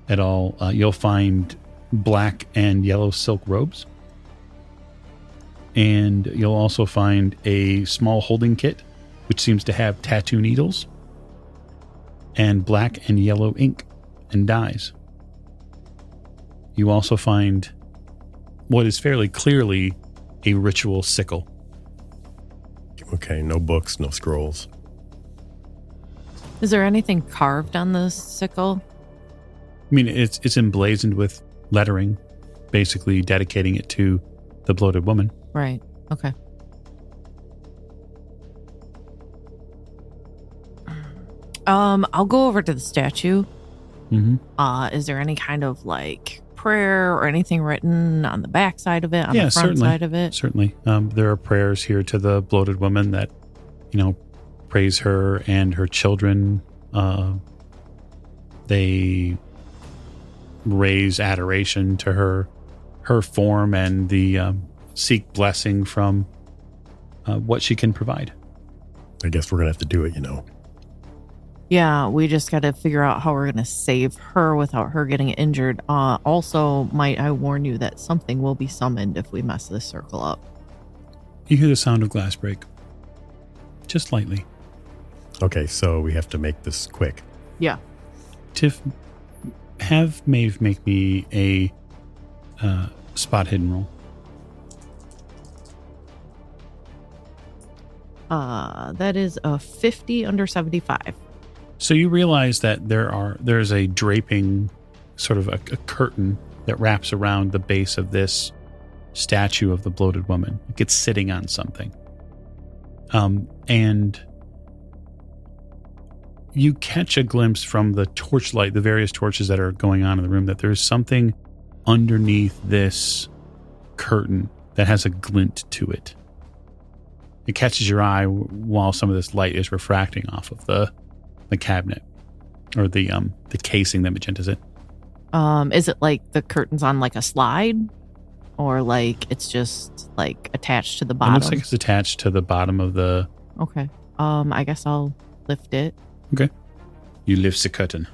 at all, you'll find black and yellow silk robes. And you'll also find a small holding kit, which seems to have tattoo needles and black and yellow ink and dyes. You also find what is fairly clearly a ritual sickle. Okay, no books, no scrolls. Is there anything carved on the sickle? I mean, it's emblazoned with lettering, basically dedicating it to the bloated woman. Right. Okay. I'll go over to the statue. Mm-hmm. Is there any kind of like prayer or anything written on the back side of it, on the front side of it? Certainly. There are prayers here to the bloated woman that, praise her and her children. They raise adoration to her form and the seek blessing from what she can provide. I guess we're going to have to do it, Yeah, we just got to figure out how we're going to save her without her getting injured. Also, might I warn you that something will be summoned if we mess this circle up. You hear the sound of glass break. Just lightly. Okay, so we have to make this quick. Yeah. Tiff, have Maeve make me a spot hidden roll. That is a 50 under 75. So you realize that there's a draping, sort of a curtain that wraps around the base of this statue of the bloated woman. Like it's sitting on something. And you catch a glimpse from the torchlight, the various torches that are going on in the room, that there's something underneath this curtain that has a glint to it. It catches your eye while some of this light is refracting off of the cabinet, or the casing that Magenta's in. Is it like the curtain's on like a slide, or like it's just like attached to the bottom? It looks like it's attached to the bottom of the... Okay. I guess I'll lift it. Okay. You lift the curtain.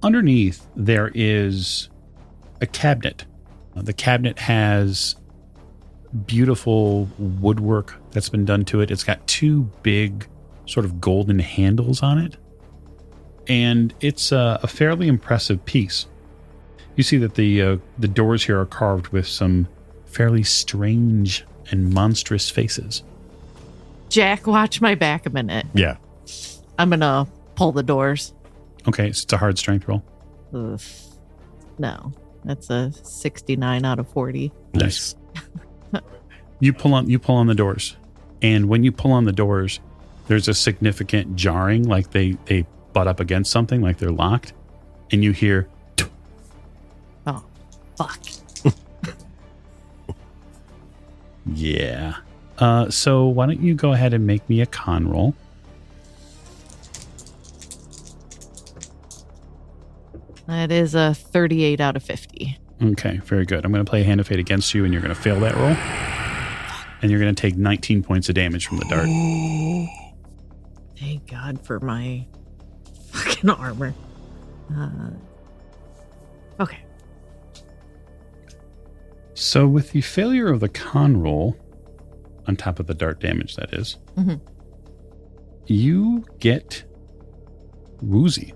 Underneath, there is a cabinet. The cabinet has beautiful woodwork that's been done to it. It's got two big sort of golden handles on it. And it's a fairly impressive piece. You see that the doors here are carved with some fairly strange and monstrous faces. Jack, watch my back a minute. Yeah. I'm going to pull the doors. Okay, so it's a hard strength roll. Ugh. No, that's a 69 out of 40. Nice. You pull on the doors. And when you pull on the doors, there's a significant jarring, like they butt up against something, like they're locked. And you hear... Oh, fuck. Yeah. So why don't you go ahead and make me a con roll? That is a 38 out of 50. Okay, very good. I'm going to play a hand of fate against you, and you're going to fail that roll. And you're going to take 19 points of damage from the dart. Thank God for my fucking armor. Okay. So with the failure of the con roll, on top of the dart damage, that is, you get woozy.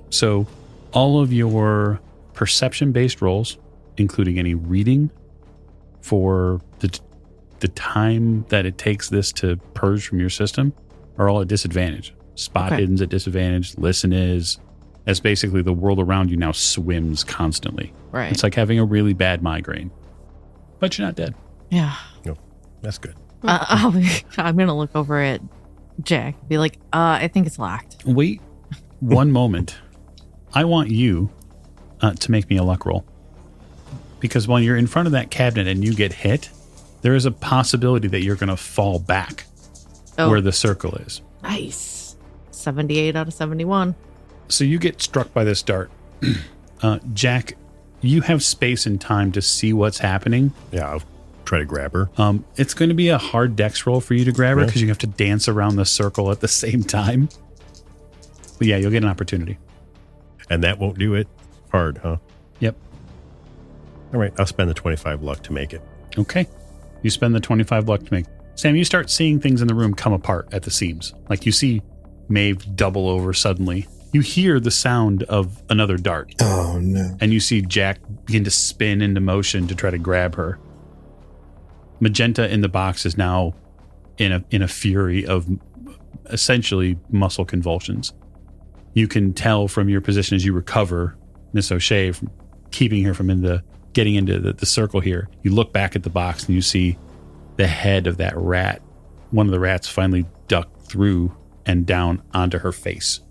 So all of your perception-based rolls, including any reading for the time that it takes this to purge from your system, are all at disadvantage. Spot hidden's at disadvantage. Listen is, as basically the world around you now swims constantly. Right. It's like having a really bad migraine. But you're not dead. Yeah. No, that's good. I'm going to look over at Jack and be like, I think it's locked. Wait one moment. I want you to make me a luck roll. Because when you're in front of that cabinet and you get hit, there is a possibility that you're going to fall back where the circle is. Nice. 78 out of 71. So you get struck by this dart. Jack, you have space and time to see what's happening. Yeah, I'll try to grab her. It's going to be a hard dex roll for you to grab her because you have to dance around the circle at the same time. But yeah, you'll get an opportunity. And that won't do it hard, huh? Yep. All right, I'll spend the 25 luck to make it. Okay. You spend the 25 luck to make. Sam, you start seeing things in the room come apart at the seams. Like you see Maeve double over suddenly. You hear the sound of another dart. Oh, no. And you see Jack begin to spin into motion to try to grab her. Magenta in the box is now in a fury of essentially muscle convulsions. You can tell from your position as you recover Miss O'Shea from keeping her from getting into the circle here. You look back at the box and you see the head of that rat. One of the rats finally ducked through and down onto her face.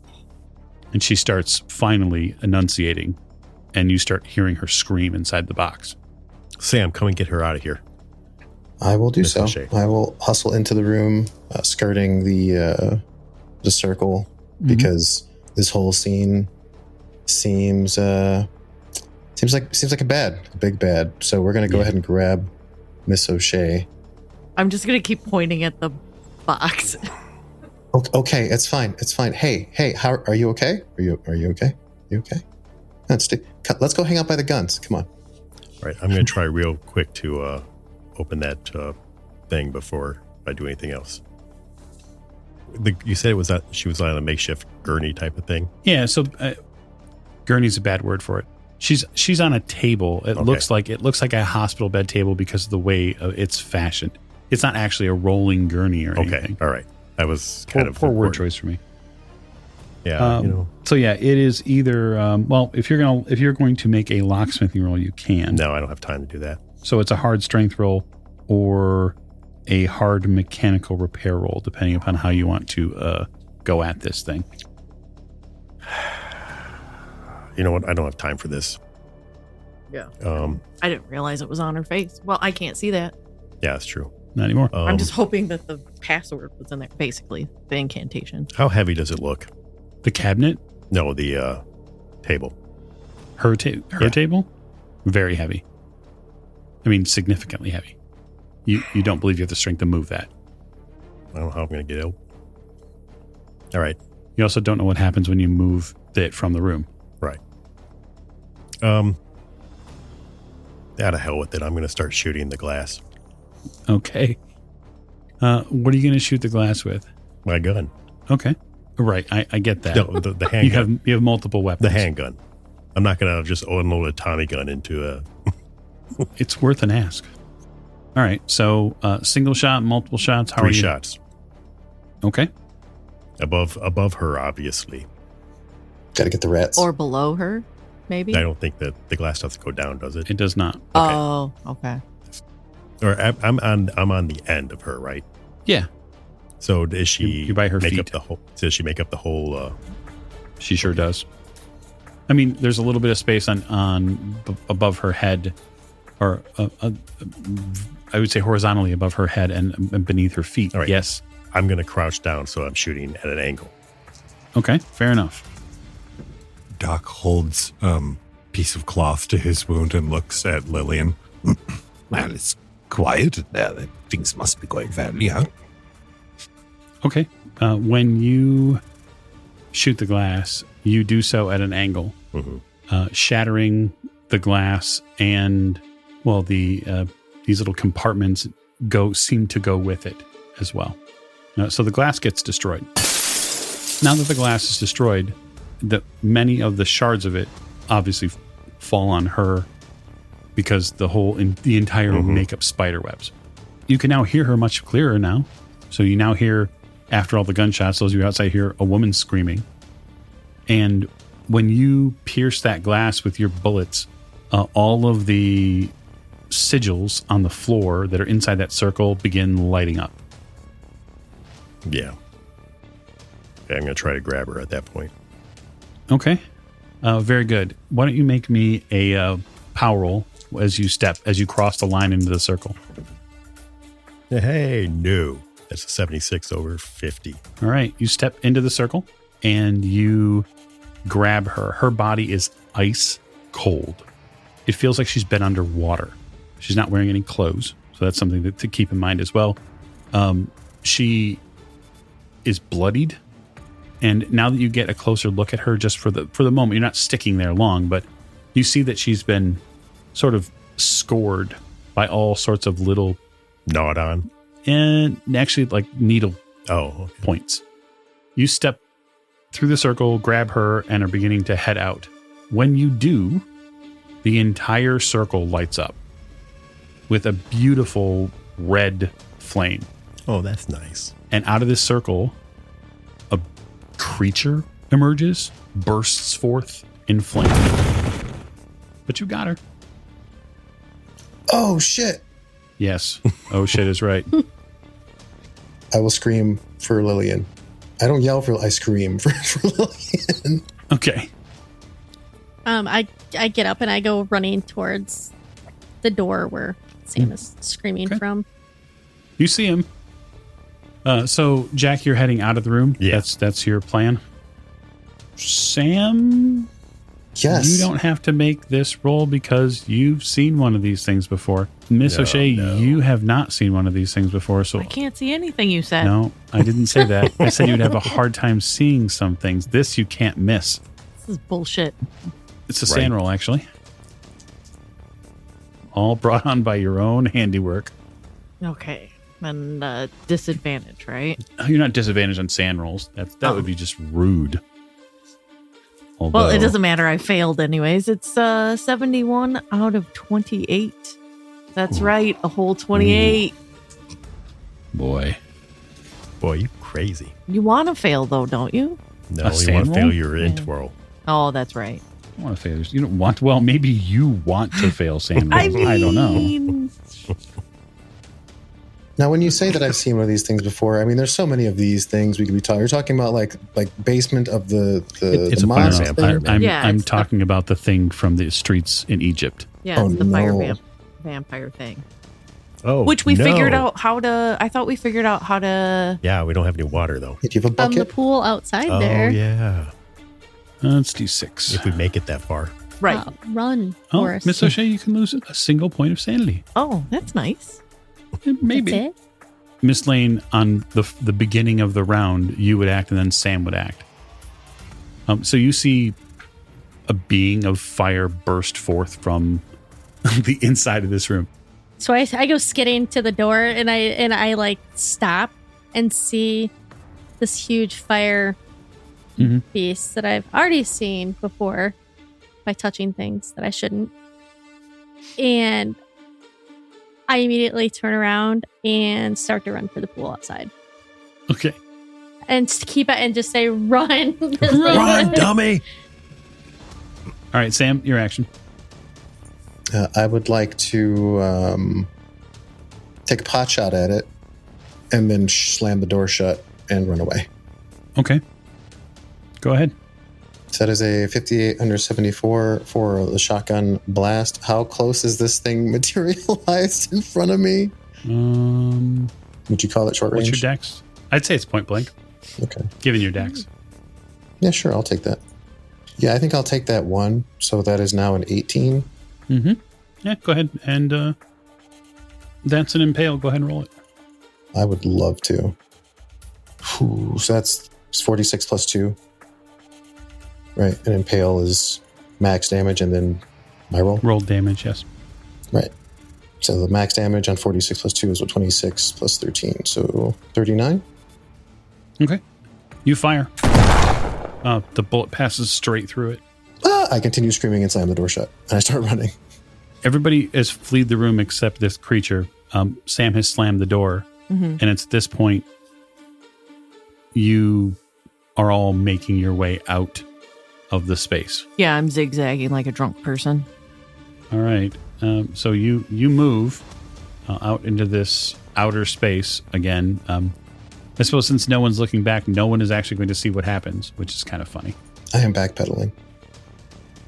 And she starts finally enunciating, and you start hearing her scream inside the box. Sam, come and get her out of here. I will do Miss so. O'Shea. I will hustle into the room, skirting the circle, because this whole scene seems like a big bad. So we're gonna go ahead and grab Miss O'Shea. I'm just going to keep pointing at the box. Okay, it's fine. It's fine. Hey, how are you okay? Are you okay? You okay? Let's go hang out by the guns. Come on. All right, I'm going to try real quick to open that thing before I do anything else. You said she was on a makeshift gurney type of thing? Yeah, so gurney's a bad word for it. She's on a table. It looks like a hospital bed table because of the way it's fashioned. It's not actually a rolling gurney or anything. Okay, all right. That was poor word choice for me. Yeah, So yeah, it is either. If you're going to make a locksmithing roll, you can. No, I don't have time to do that. So it's a hard strength roll or a hard mechanical repair roll, depending upon how you want to go at this thing. You know what? I don't have time for this. Yeah. Um, I didn't realize it was on her face. Well, I can't see that. yeah, that's true. Not anymore. I'm just hoping that the password was in there, basically, the incantation. How heavy does it look? The cabinet? No, the table. Her Yeah. table? Very heavy. I mean, significantly heavy. You don't believe you have the strength to move that. I don't know how I'm going to get out. All right. You also don't know what happens when you move it from the room. Right. Out of hell with it. I'm going to start shooting the glass. Okay. What are you going to shoot the glass with? My gun. Okay. Right. I get that. No, the handgun. You have multiple weapons. The handgun. I'm not going to just unload a Tommy gun into a... It's worth an ask. All right. So single shot, multiple shots. How are 3 you? shots. Okay. Above her, obviously. Got to get the rats. Or below her, maybe? I don't think that the glass doesn't go down, does it? It does not. Oh, okay. Or I'm on the end of her, right? Yeah. So does she You're by her make feet. up the whole? Does she make up the whole? She sure does. I mean, there's a little bit of space on above her head, or I would say horizontally above her head and beneath her feet. All right. Yes. I'm going to crouch down, so I'm shooting at an angle. Okay. Fair enough. Doc holds piece of cloth to his wound and looks at Lillian. Well, it's quiet there. Things must be going fairly out. Okay. When you shoot the glass, you do so at an angle, shattering the glass, and these little compartments seem to go with it as well. So the glass gets destroyed. Now that the glass is destroyed, many of the shards of it obviously fall on her because the entire makeup spider webs. You can now hear her much clearer now. So you now hear, after all the gunshots, those of you outside hear a woman screaming. And when you pierce that glass with your bullets, all of the sigils on the floor that are inside that circle begin lighting up. Yeah. Okay, I'm going to try to grab her at that point. Okay. Very good. Why don't you make me a power roll as you cross the line into the circle. Hey, no. That's a 76 over 50. All right. You step into the circle and you grab her. Her body is ice cold. It feels like she's been underwater. She's not wearing any clothes. So that's something to keep in mind as well. She is bloodied. And now that you get a closer look at her, just for the moment, you're not sticking there long, but you see that she's been sort of scored by all sorts of little Gnawed on? and actually like needle Oh, okay. points. You step through the circle, grab her, and are beginning to head out. When you do, the entire circle lights up with a beautiful red flame. Oh, that's nice. And out of this circle, a creature emerges, bursts forth in flame. But you got her. Oh, shit. Yes. Oh, shit is right. I will scream for Lillian. I don't yell I scream for Lillian. Okay. I get up and I go running towards the door where Sam is screaming Okay. from. You see him. So, Jack, you're heading out of the room. Yeah. That's your plan. Sam, Yes. you don't have to make this roll because you've seen one of these things before. Miss No, O'Shea, no. you have not seen one of these things before. So, I can't see anything you said. no, I didn't say that. I said you'd have a hard time seeing some things. This you can't miss. This is bullshit. It's a Right. sand roll, actually. All brought on by your own handiwork. Okay. And disadvantage, right? You're not disadvantaged on sand rolls. That would be just rude. Well, Although- it doesn't matter. I failed anyways. It's 71 out of 28. That's right. A whole 28. Boy. Boy, you crazy. You want to fail, though, don't you? No, A you sand want to roll? fail your int roll. Oh, that's right. don't want to fail. You don't want. Well, maybe you want to fail, Sam. I don't know. Now, when you say that I've seen one of these things before, I mean, there's so many of these things we could be talking. You're talking about like basement of It's the a fire mosque vampire, thing? man. I'm talking about the thing from the streets in Egypt. Yeah, Oh, it's the fire no. vampire thing. Oh, Which we no. figured out how to. I thought we figured out how to. Yeah, we don't have any water though. Do you have a From the bucket? pool outside Oh there. yeah, Let's do 6. if we make it that far. Right. Run, Oh, Forrest. Miss O'Shea, you can lose a single point of sanity. Oh, that's nice. Maybe. That's it? Miss Lane, on the beginning of the round, you would act and then Sam would act. So you see a being of fire burst forth from the inside of this room. So I go skidding to the door and I like stop and see this huge fire Mhm. beast that I've already seen before by touching things that I shouldn't. And I immediately turn around and start to run for the pool outside. Okay. And keep it and just say, run. Run, dummy! All right, Sam, your action. I would like to take a pot shot at it and then slam the door shut and run away. Okay. Go ahead. So that is a 58 under 74 for the shotgun blast. How close is this thing materialized in front of me? Would you call it short range? What's your dex? I'd say it's point blank, Okay. given your dex. Yeah, sure. I'll take that. Yeah, I think I'll take that one. So that is now an 18. Mm-hmm. Yeah, go ahead. And that's an impale. Go ahead and roll it. I would love to. Whew, so that's 46 plus 2. Right. And impale is max damage and then my roll. Roll damage, yes. Right. So the max damage on 46 plus 2 is 26 plus 13. So 39. Okay. You fire. The bullet passes straight through it. I continue screaming and slam the door shut. And I start running. Everybody has fled the room except this creature. Sam has slammed the door. Mm-hmm. And it's at this point you are all making your way out of the space. Yeah, I'm zigzagging like a drunk person. All right. So you move out into this outer space again. I suppose since no one's looking back, no one is actually going to see what happens, which is kind of funny. I am backpedaling.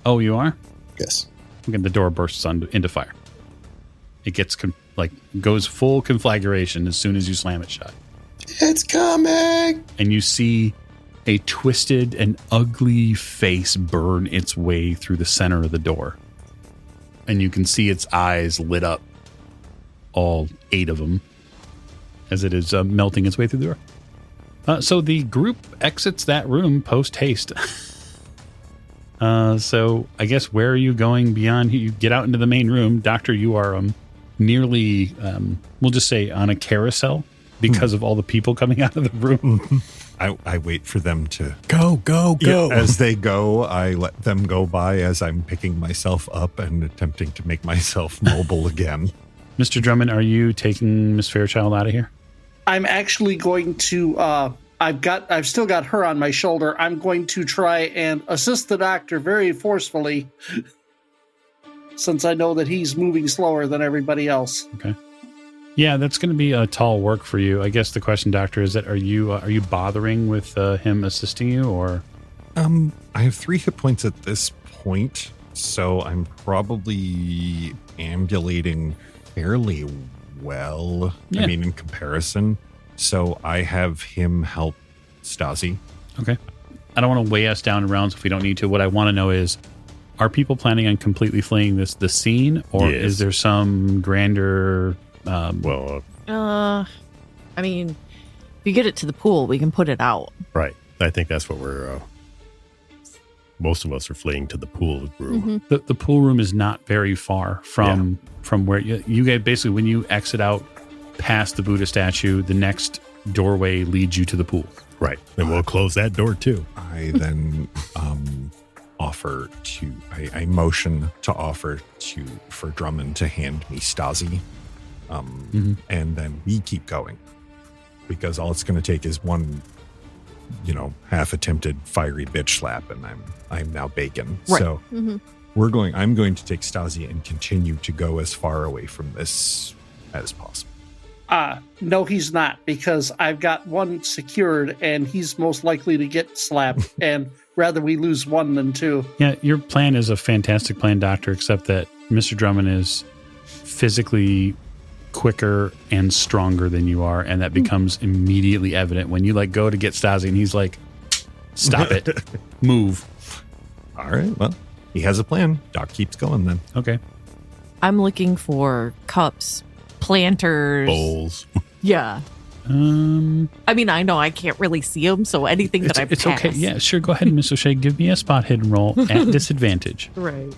Oh, you are? Yes. Again, the door bursts into fire. It gets goes full conflagration as soon as you slam it shut. It's coming. And you see a twisted and ugly face burn its way through the center of the door. And you can see its eyes lit up, all 8 of them, as it is melting its way through the door. So the group exits that room post haste. So I guess where are you going beyond? You get out into the main room. Doctor, you are nearly, we'll just say, on a carousel because of all the people coming out of the room. I wait for them to go. Yeah, as they go, I let them go by as I'm picking myself up and attempting to make myself mobile again. Mr. Drummond, are you taking Miss Fairchild out of here? I'm actually going to. I've still got her on my shoulder. I'm going to try and assist the doctor very forcefully, since I know that he's moving slower than everybody else. Okay. Yeah, that's going to be a tall work for you. I guess the question, Doctor, is that are you bothering with him assisting you, or? I have 3 hit points at this point, so I'm probably ambulating fairly well. Yeah. I mean, in comparison. So I have him help Stasi. Okay. I don't want to weigh us down in rounds if we don't need to. What I want to know is, are people planning on completely fleeing the scene, or Yes. is there some grander? I mean, if you get it to the pool, we can put it out. Right. I think that's what we're. Most of us are fleeing to the pool room. Mhm. The pool room is not very far from where you get. Basically, when you exit out past the Buddha statue, the next doorway leads you to the pool. Right. And we'll close that door too. I then offer to, I motion to offer for Drummond to hand me Stasi. And then we keep going because all it's going to take is one half attempted fiery bitch slap, and I'm now bacon. Right. So Mhm. I'm going to take Stasi and continue to go as far away from this as possible. No, he's not, because I've got one secured, and he's most likely to get slapped, and rather we lose one than two. Yeah, your plan is a fantastic plan, Doctor, except that Mr. Drummond is physically quicker and stronger than you are, and that becomes immediately evident when you go to get Stasi, and he's like, stop it, move. All right, well, he has a plan. Doc keeps going then. Okay. I'm looking for cups, planters. Bowls. Yeah. I mean, I know I can't really see them, so anything that I it's pass. okay. Yeah, sure. Go ahead, Miss O'Shea. Give me a spot hidden roll at disadvantage. Right.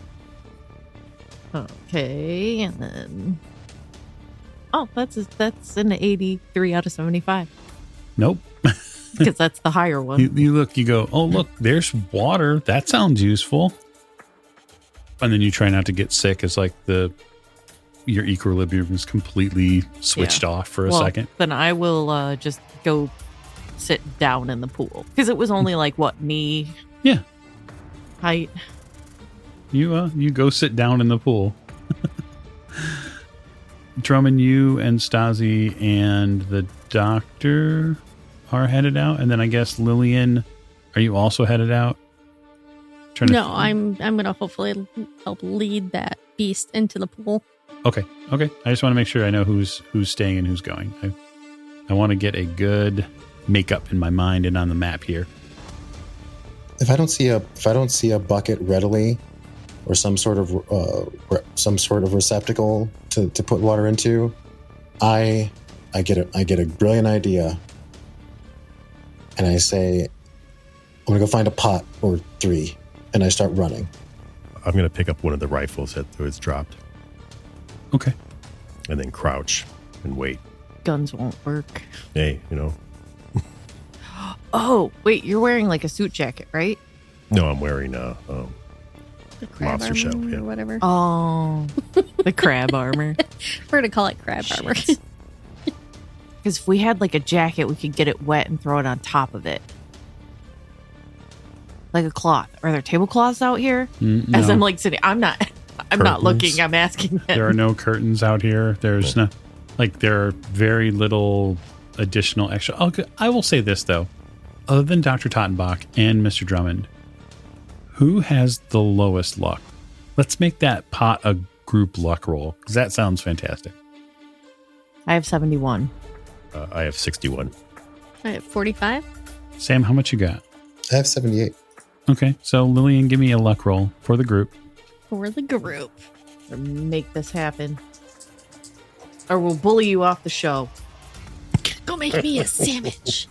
Okay, and then... Oh, that's an 83 out of 75. Nope. Because that's the higher one. You look, you go, oh, look, there's water. That sounds useful. And then you try not to get sick as your equilibrium is completely switched off for a second. Then I will just go sit down in the pool. Because it was only knee Yeah. height. You go sit down in the pool. Drummond, you and Stasi and the doctor are headed out, and then I guess Lillian, are you also headed out? No, I'm gonna hopefully help lead that beast into the pool. Okay. I just want to make sure I know who's staying and who's going. I want to get a good makeup in my mind and on the map here. If I don't see a bucket readily, or some sort of receptacle to put water into, I get a brilliant idea, and I say, I'm gonna go find a pot or 3, and I start running. I'm going to pick up one of the rifles that was dropped. Okay. And then crouch and wait. Guns won't work. Hey, Oh, wait, you're wearing a suit jacket, right? No, I'm wearing The crab Monster armor shell, or yeah. whatever. Oh, the crab armor. We're gonna call it crab armor. Because if we had a jacket, we could get it wet and throw it on top of it. Like a cloth. Are there tablecloths out here? No. As I'm sitting, I'm not looking, I'm asking him. There are no curtains out here. There's no, there are very little additional extra. I will say this, though. Other than Dr. Tottenbach and Mr. Drummond, who has the lowest luck? Let's make that pot a group luck roll, because that sounds fantastic. I have 71. I have 61. I have 45. Sam, how much you got? I have 78. Okay, so Lillian, give me a luck roll for the group. For the group. Make this happen. Or we'll bully you off the show. Go make me a sandwich.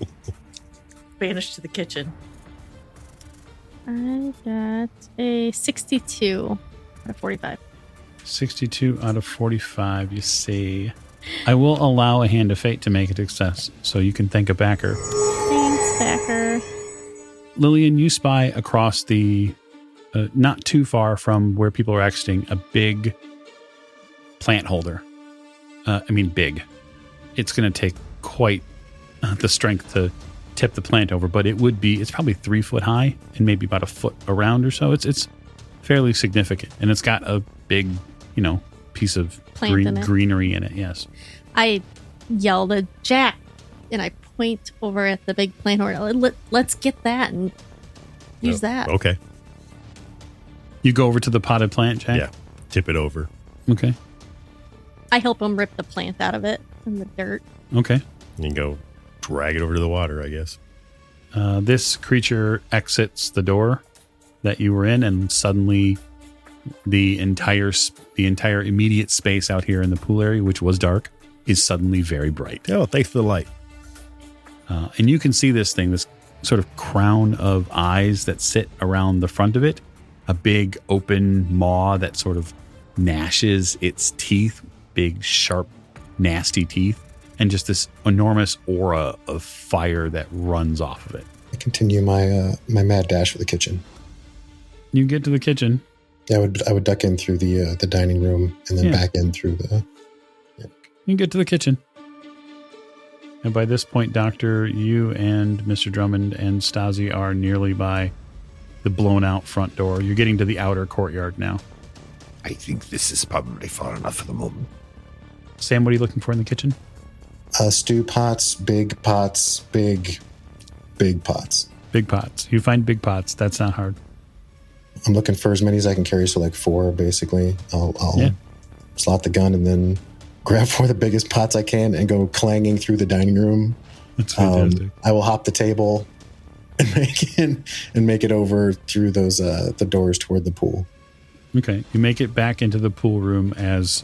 Banished to the kitchen. I got a 62 out of 45. 62 out of 45, you see. I will allow a hand of fate to make it a success, so you can thank a backer. Thanks, backer. Lillian, you spy across the, not too far from where people are exiting, a big plant holder. Big. It's going to take quite the strength to tip the plant over, but it's probably 3 foot high and maybe about a foot around or so. It's fairly significant, and it's got a big, piece of greenery in it. Yes. I yell to Jack, and I point over at the big plant holder. Let's get that and use that. Okay. You go over to the potted plant, Jack? Yeah. Tip it over. Okay. I help him rip the plant out of it from the dirt. Okay. You can go drag it over to the water, I guess. This creature exits the door that you were in, and suddenly the entire immediate space out here in the pool area, which was dark, is suddenly very bright. Oh, thanks for the light. And you can see this sort of crown of eyes that sit around the front of it, a big open maw that sort of gnashes its teeth, big, sharp, nasty teeth, and just this enormous aura of fire that runs off of it. I continue my my mad dash for the kitchen. You get to the kitchen. Yeah, I would duck in through the dining room and then back in through the. You get to the kitchen. And by this point, Doctor, you and Mr. Drummond and Stasi are nearly by the blown out front door. You're getting to the outer courtyard now. I think this is probably far enough for the moment. Sam, what are you looking for in the kitchen? Stew pots, big pots, big pots. Big pots. You find big pots. That's not hard. I'm looking for as many as I can carry, so like 4 basically. I'll slot the gun and then grab 4 of the biggest pots I can and go clanging through the dining room. That's fantastic. I will hop the table and make it over through those the doors toward the pool. Okay. You make it back into the pool room as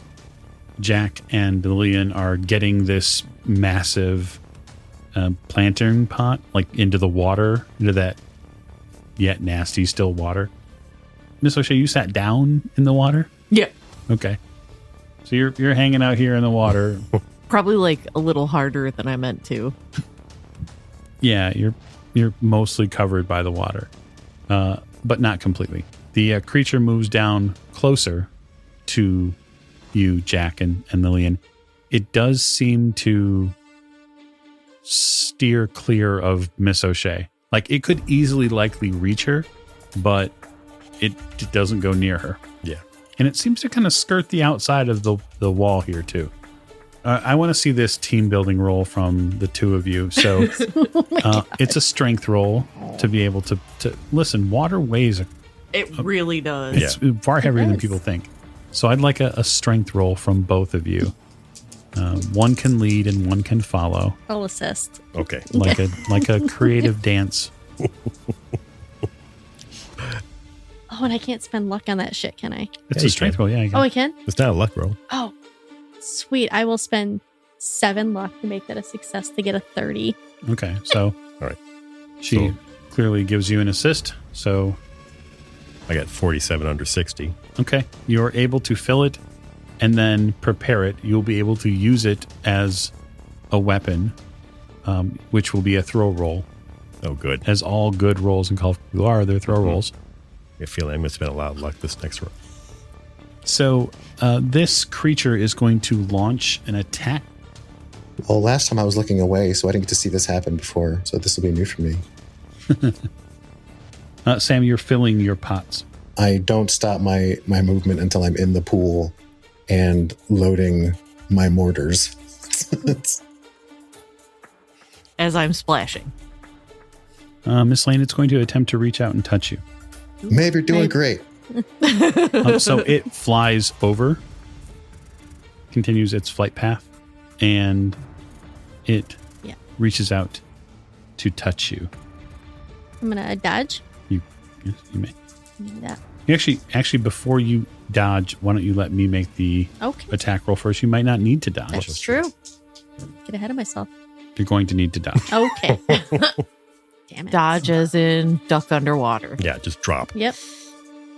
Jack and Lillian are getting this massive plantain pot like into the water, into that yet nasty still water. Miss O'Shea, you sat down in the water? Yeah. Okay. So you're hanging out here in the water. Probably like a little harder than I meant to. Yeah, you're mostly covered by the water, but not completely. The creature moves down closer to you, Jack and Lillian. It does seem to steer clear of Miss O'Shea. Like, it could easily likely reach her, but it doesn't go near her. Yeah. And it seems to kind of skirt the outside of the wall here, too. I want to see this team building roll from the two of you. So it's a strength roll to be able to listen. Water weighs. It really does. It's far heavier than people think. So I'd like a strength roll from both of you. One can lead and one can follow. I'll assist. Okay. Like a creative dance. Oh, and I can't spend luck on that shit, can I? It's Yeah, a strength roll. Yeah. You can. Oh, I can? It's not a luck roll. Oh, sweet. I will spend 7 luck to make that a success to get a 30. Okay. So All right. she So- clearly gives you an assist. So I got 47 under 60. okay, you're able to fill it and then prepare it. You'll be able to use it as a weapon, which will be a throw roll. Oh, good. As all good rolls in Call of Cthulhu are, they're throw rolls. I feel like I'm going to spend a lot of luck this next roll. So this creature is going to launch an attack. Well, last time I was looking away, so I didn't get to see this happen before. So this will be new for me. Sam, you're filling your pots. I don't stop my movement until I'm in the pool and loading my mortars. As I'm splashing. Miss Lane, it's going to attempt to reach out and touch you. Maeve, you're doing great. So it flies over, continues its flight path, and it reaches out to touch you. I'm going to dodge. Yes, you may. Yeah. You actually, before you dodge, why don't you let me make the attack roll first? You might not need to dodge. That's true. Get ahead of myself. You're going to need to dodge. Okay. Damn it. Dodge as in duck underwater. Yeah, just drop. Yep.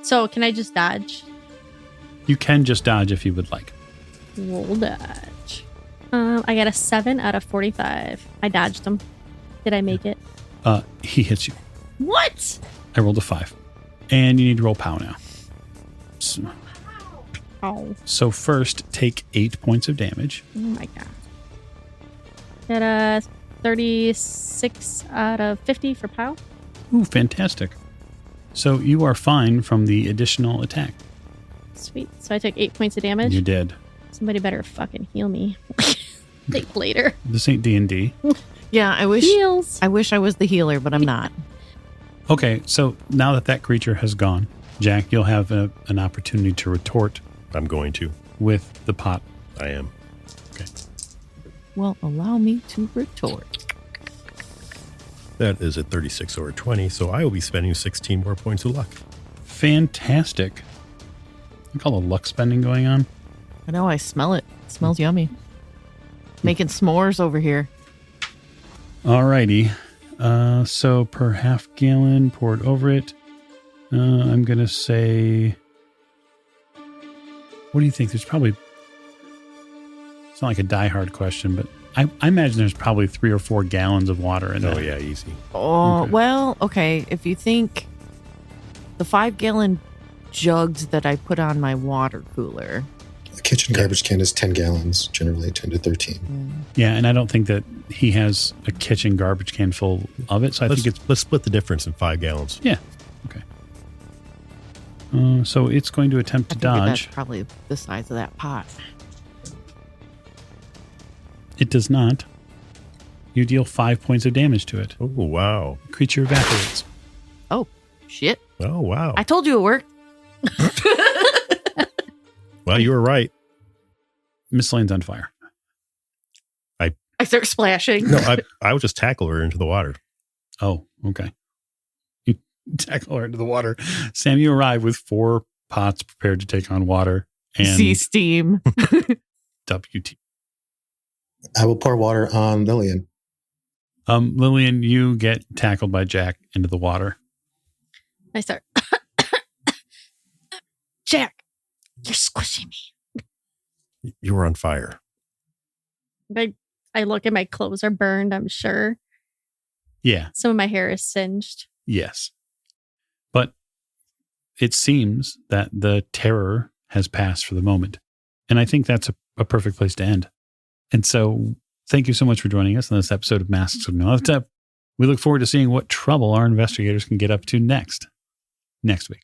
So can I just dodge? You can just dodge if you would like. Roll dodge. I got a 7 out of 45. I dodged him. Did I make it? He hits you. What? I rolled a 5. And you need to roll POW now. Oh. So first, take 8 points of damage. Oh my god. Got a 36 out of 50 for POW. Ooh, fantastic. So you are fine from the additional attack. Sweet. So I took 8 points of damage. You did. Somebody better fucking heal me. Think later. This ain't D&D. Yeah, I wish Heals. I wish I was the healer, but I'm not. Okay, so now that creature has gone, Jack, you'll have an opportunity to retort I'm going to. with the pot. I am. Okay. Well, allow me to retort. That is a 36 or a 20, so I will be spending 16 more points of luck. Fantastic. You call a luck spending going on? I know, I smell it. It smells yummy. Making s'mores over here. Alrighty. So per half gallon, poured over it. I'm going to say... What do you think? There's probably... It's not like a die-hard question, but I imagine there's probably 3 or 4 gallons of water in there. Oh, yeah, easy. Oh, Okay. well, okay. If you think the 5-gallon jugs that I put on my water cooler, A kitchen garbage can is 10 gallons, generally 10 to 13. Yeah, and I don't think that he has a kitchen garbage can full of it. So let's split the difference in 5 gallons. Yeah. Okay. So it's going to attempt to dodge. That's probably the size of that pot. It does not. You deal 5 points of damage to it. Oh, wow. Creature evaporates. Oh, shit. Oh, wow. I told you it worked. Well, you were right. Miss Lane's on fire. I start splashing. No, I would just tackle her into the water. Oh, okay. You tackle her into the water. Sam, you arrive with 4 pots prepared to take on water and See steam. WT. I will pour water on Lillian. Lillian, you get tackled by Jack into the water. I start. Jack, you're squishing me. You were on fire. I look and my clothes are burned, I'm sure. Yeah. Some of my hair is singed. Yes. But it seems that the terror has passed for the moment. And I think that's a perfect place to end. And so thank you so much for joining us on this episode of Masks of Nyarlathotep. We look forward to seeing what trouble our investigators can get up to next week.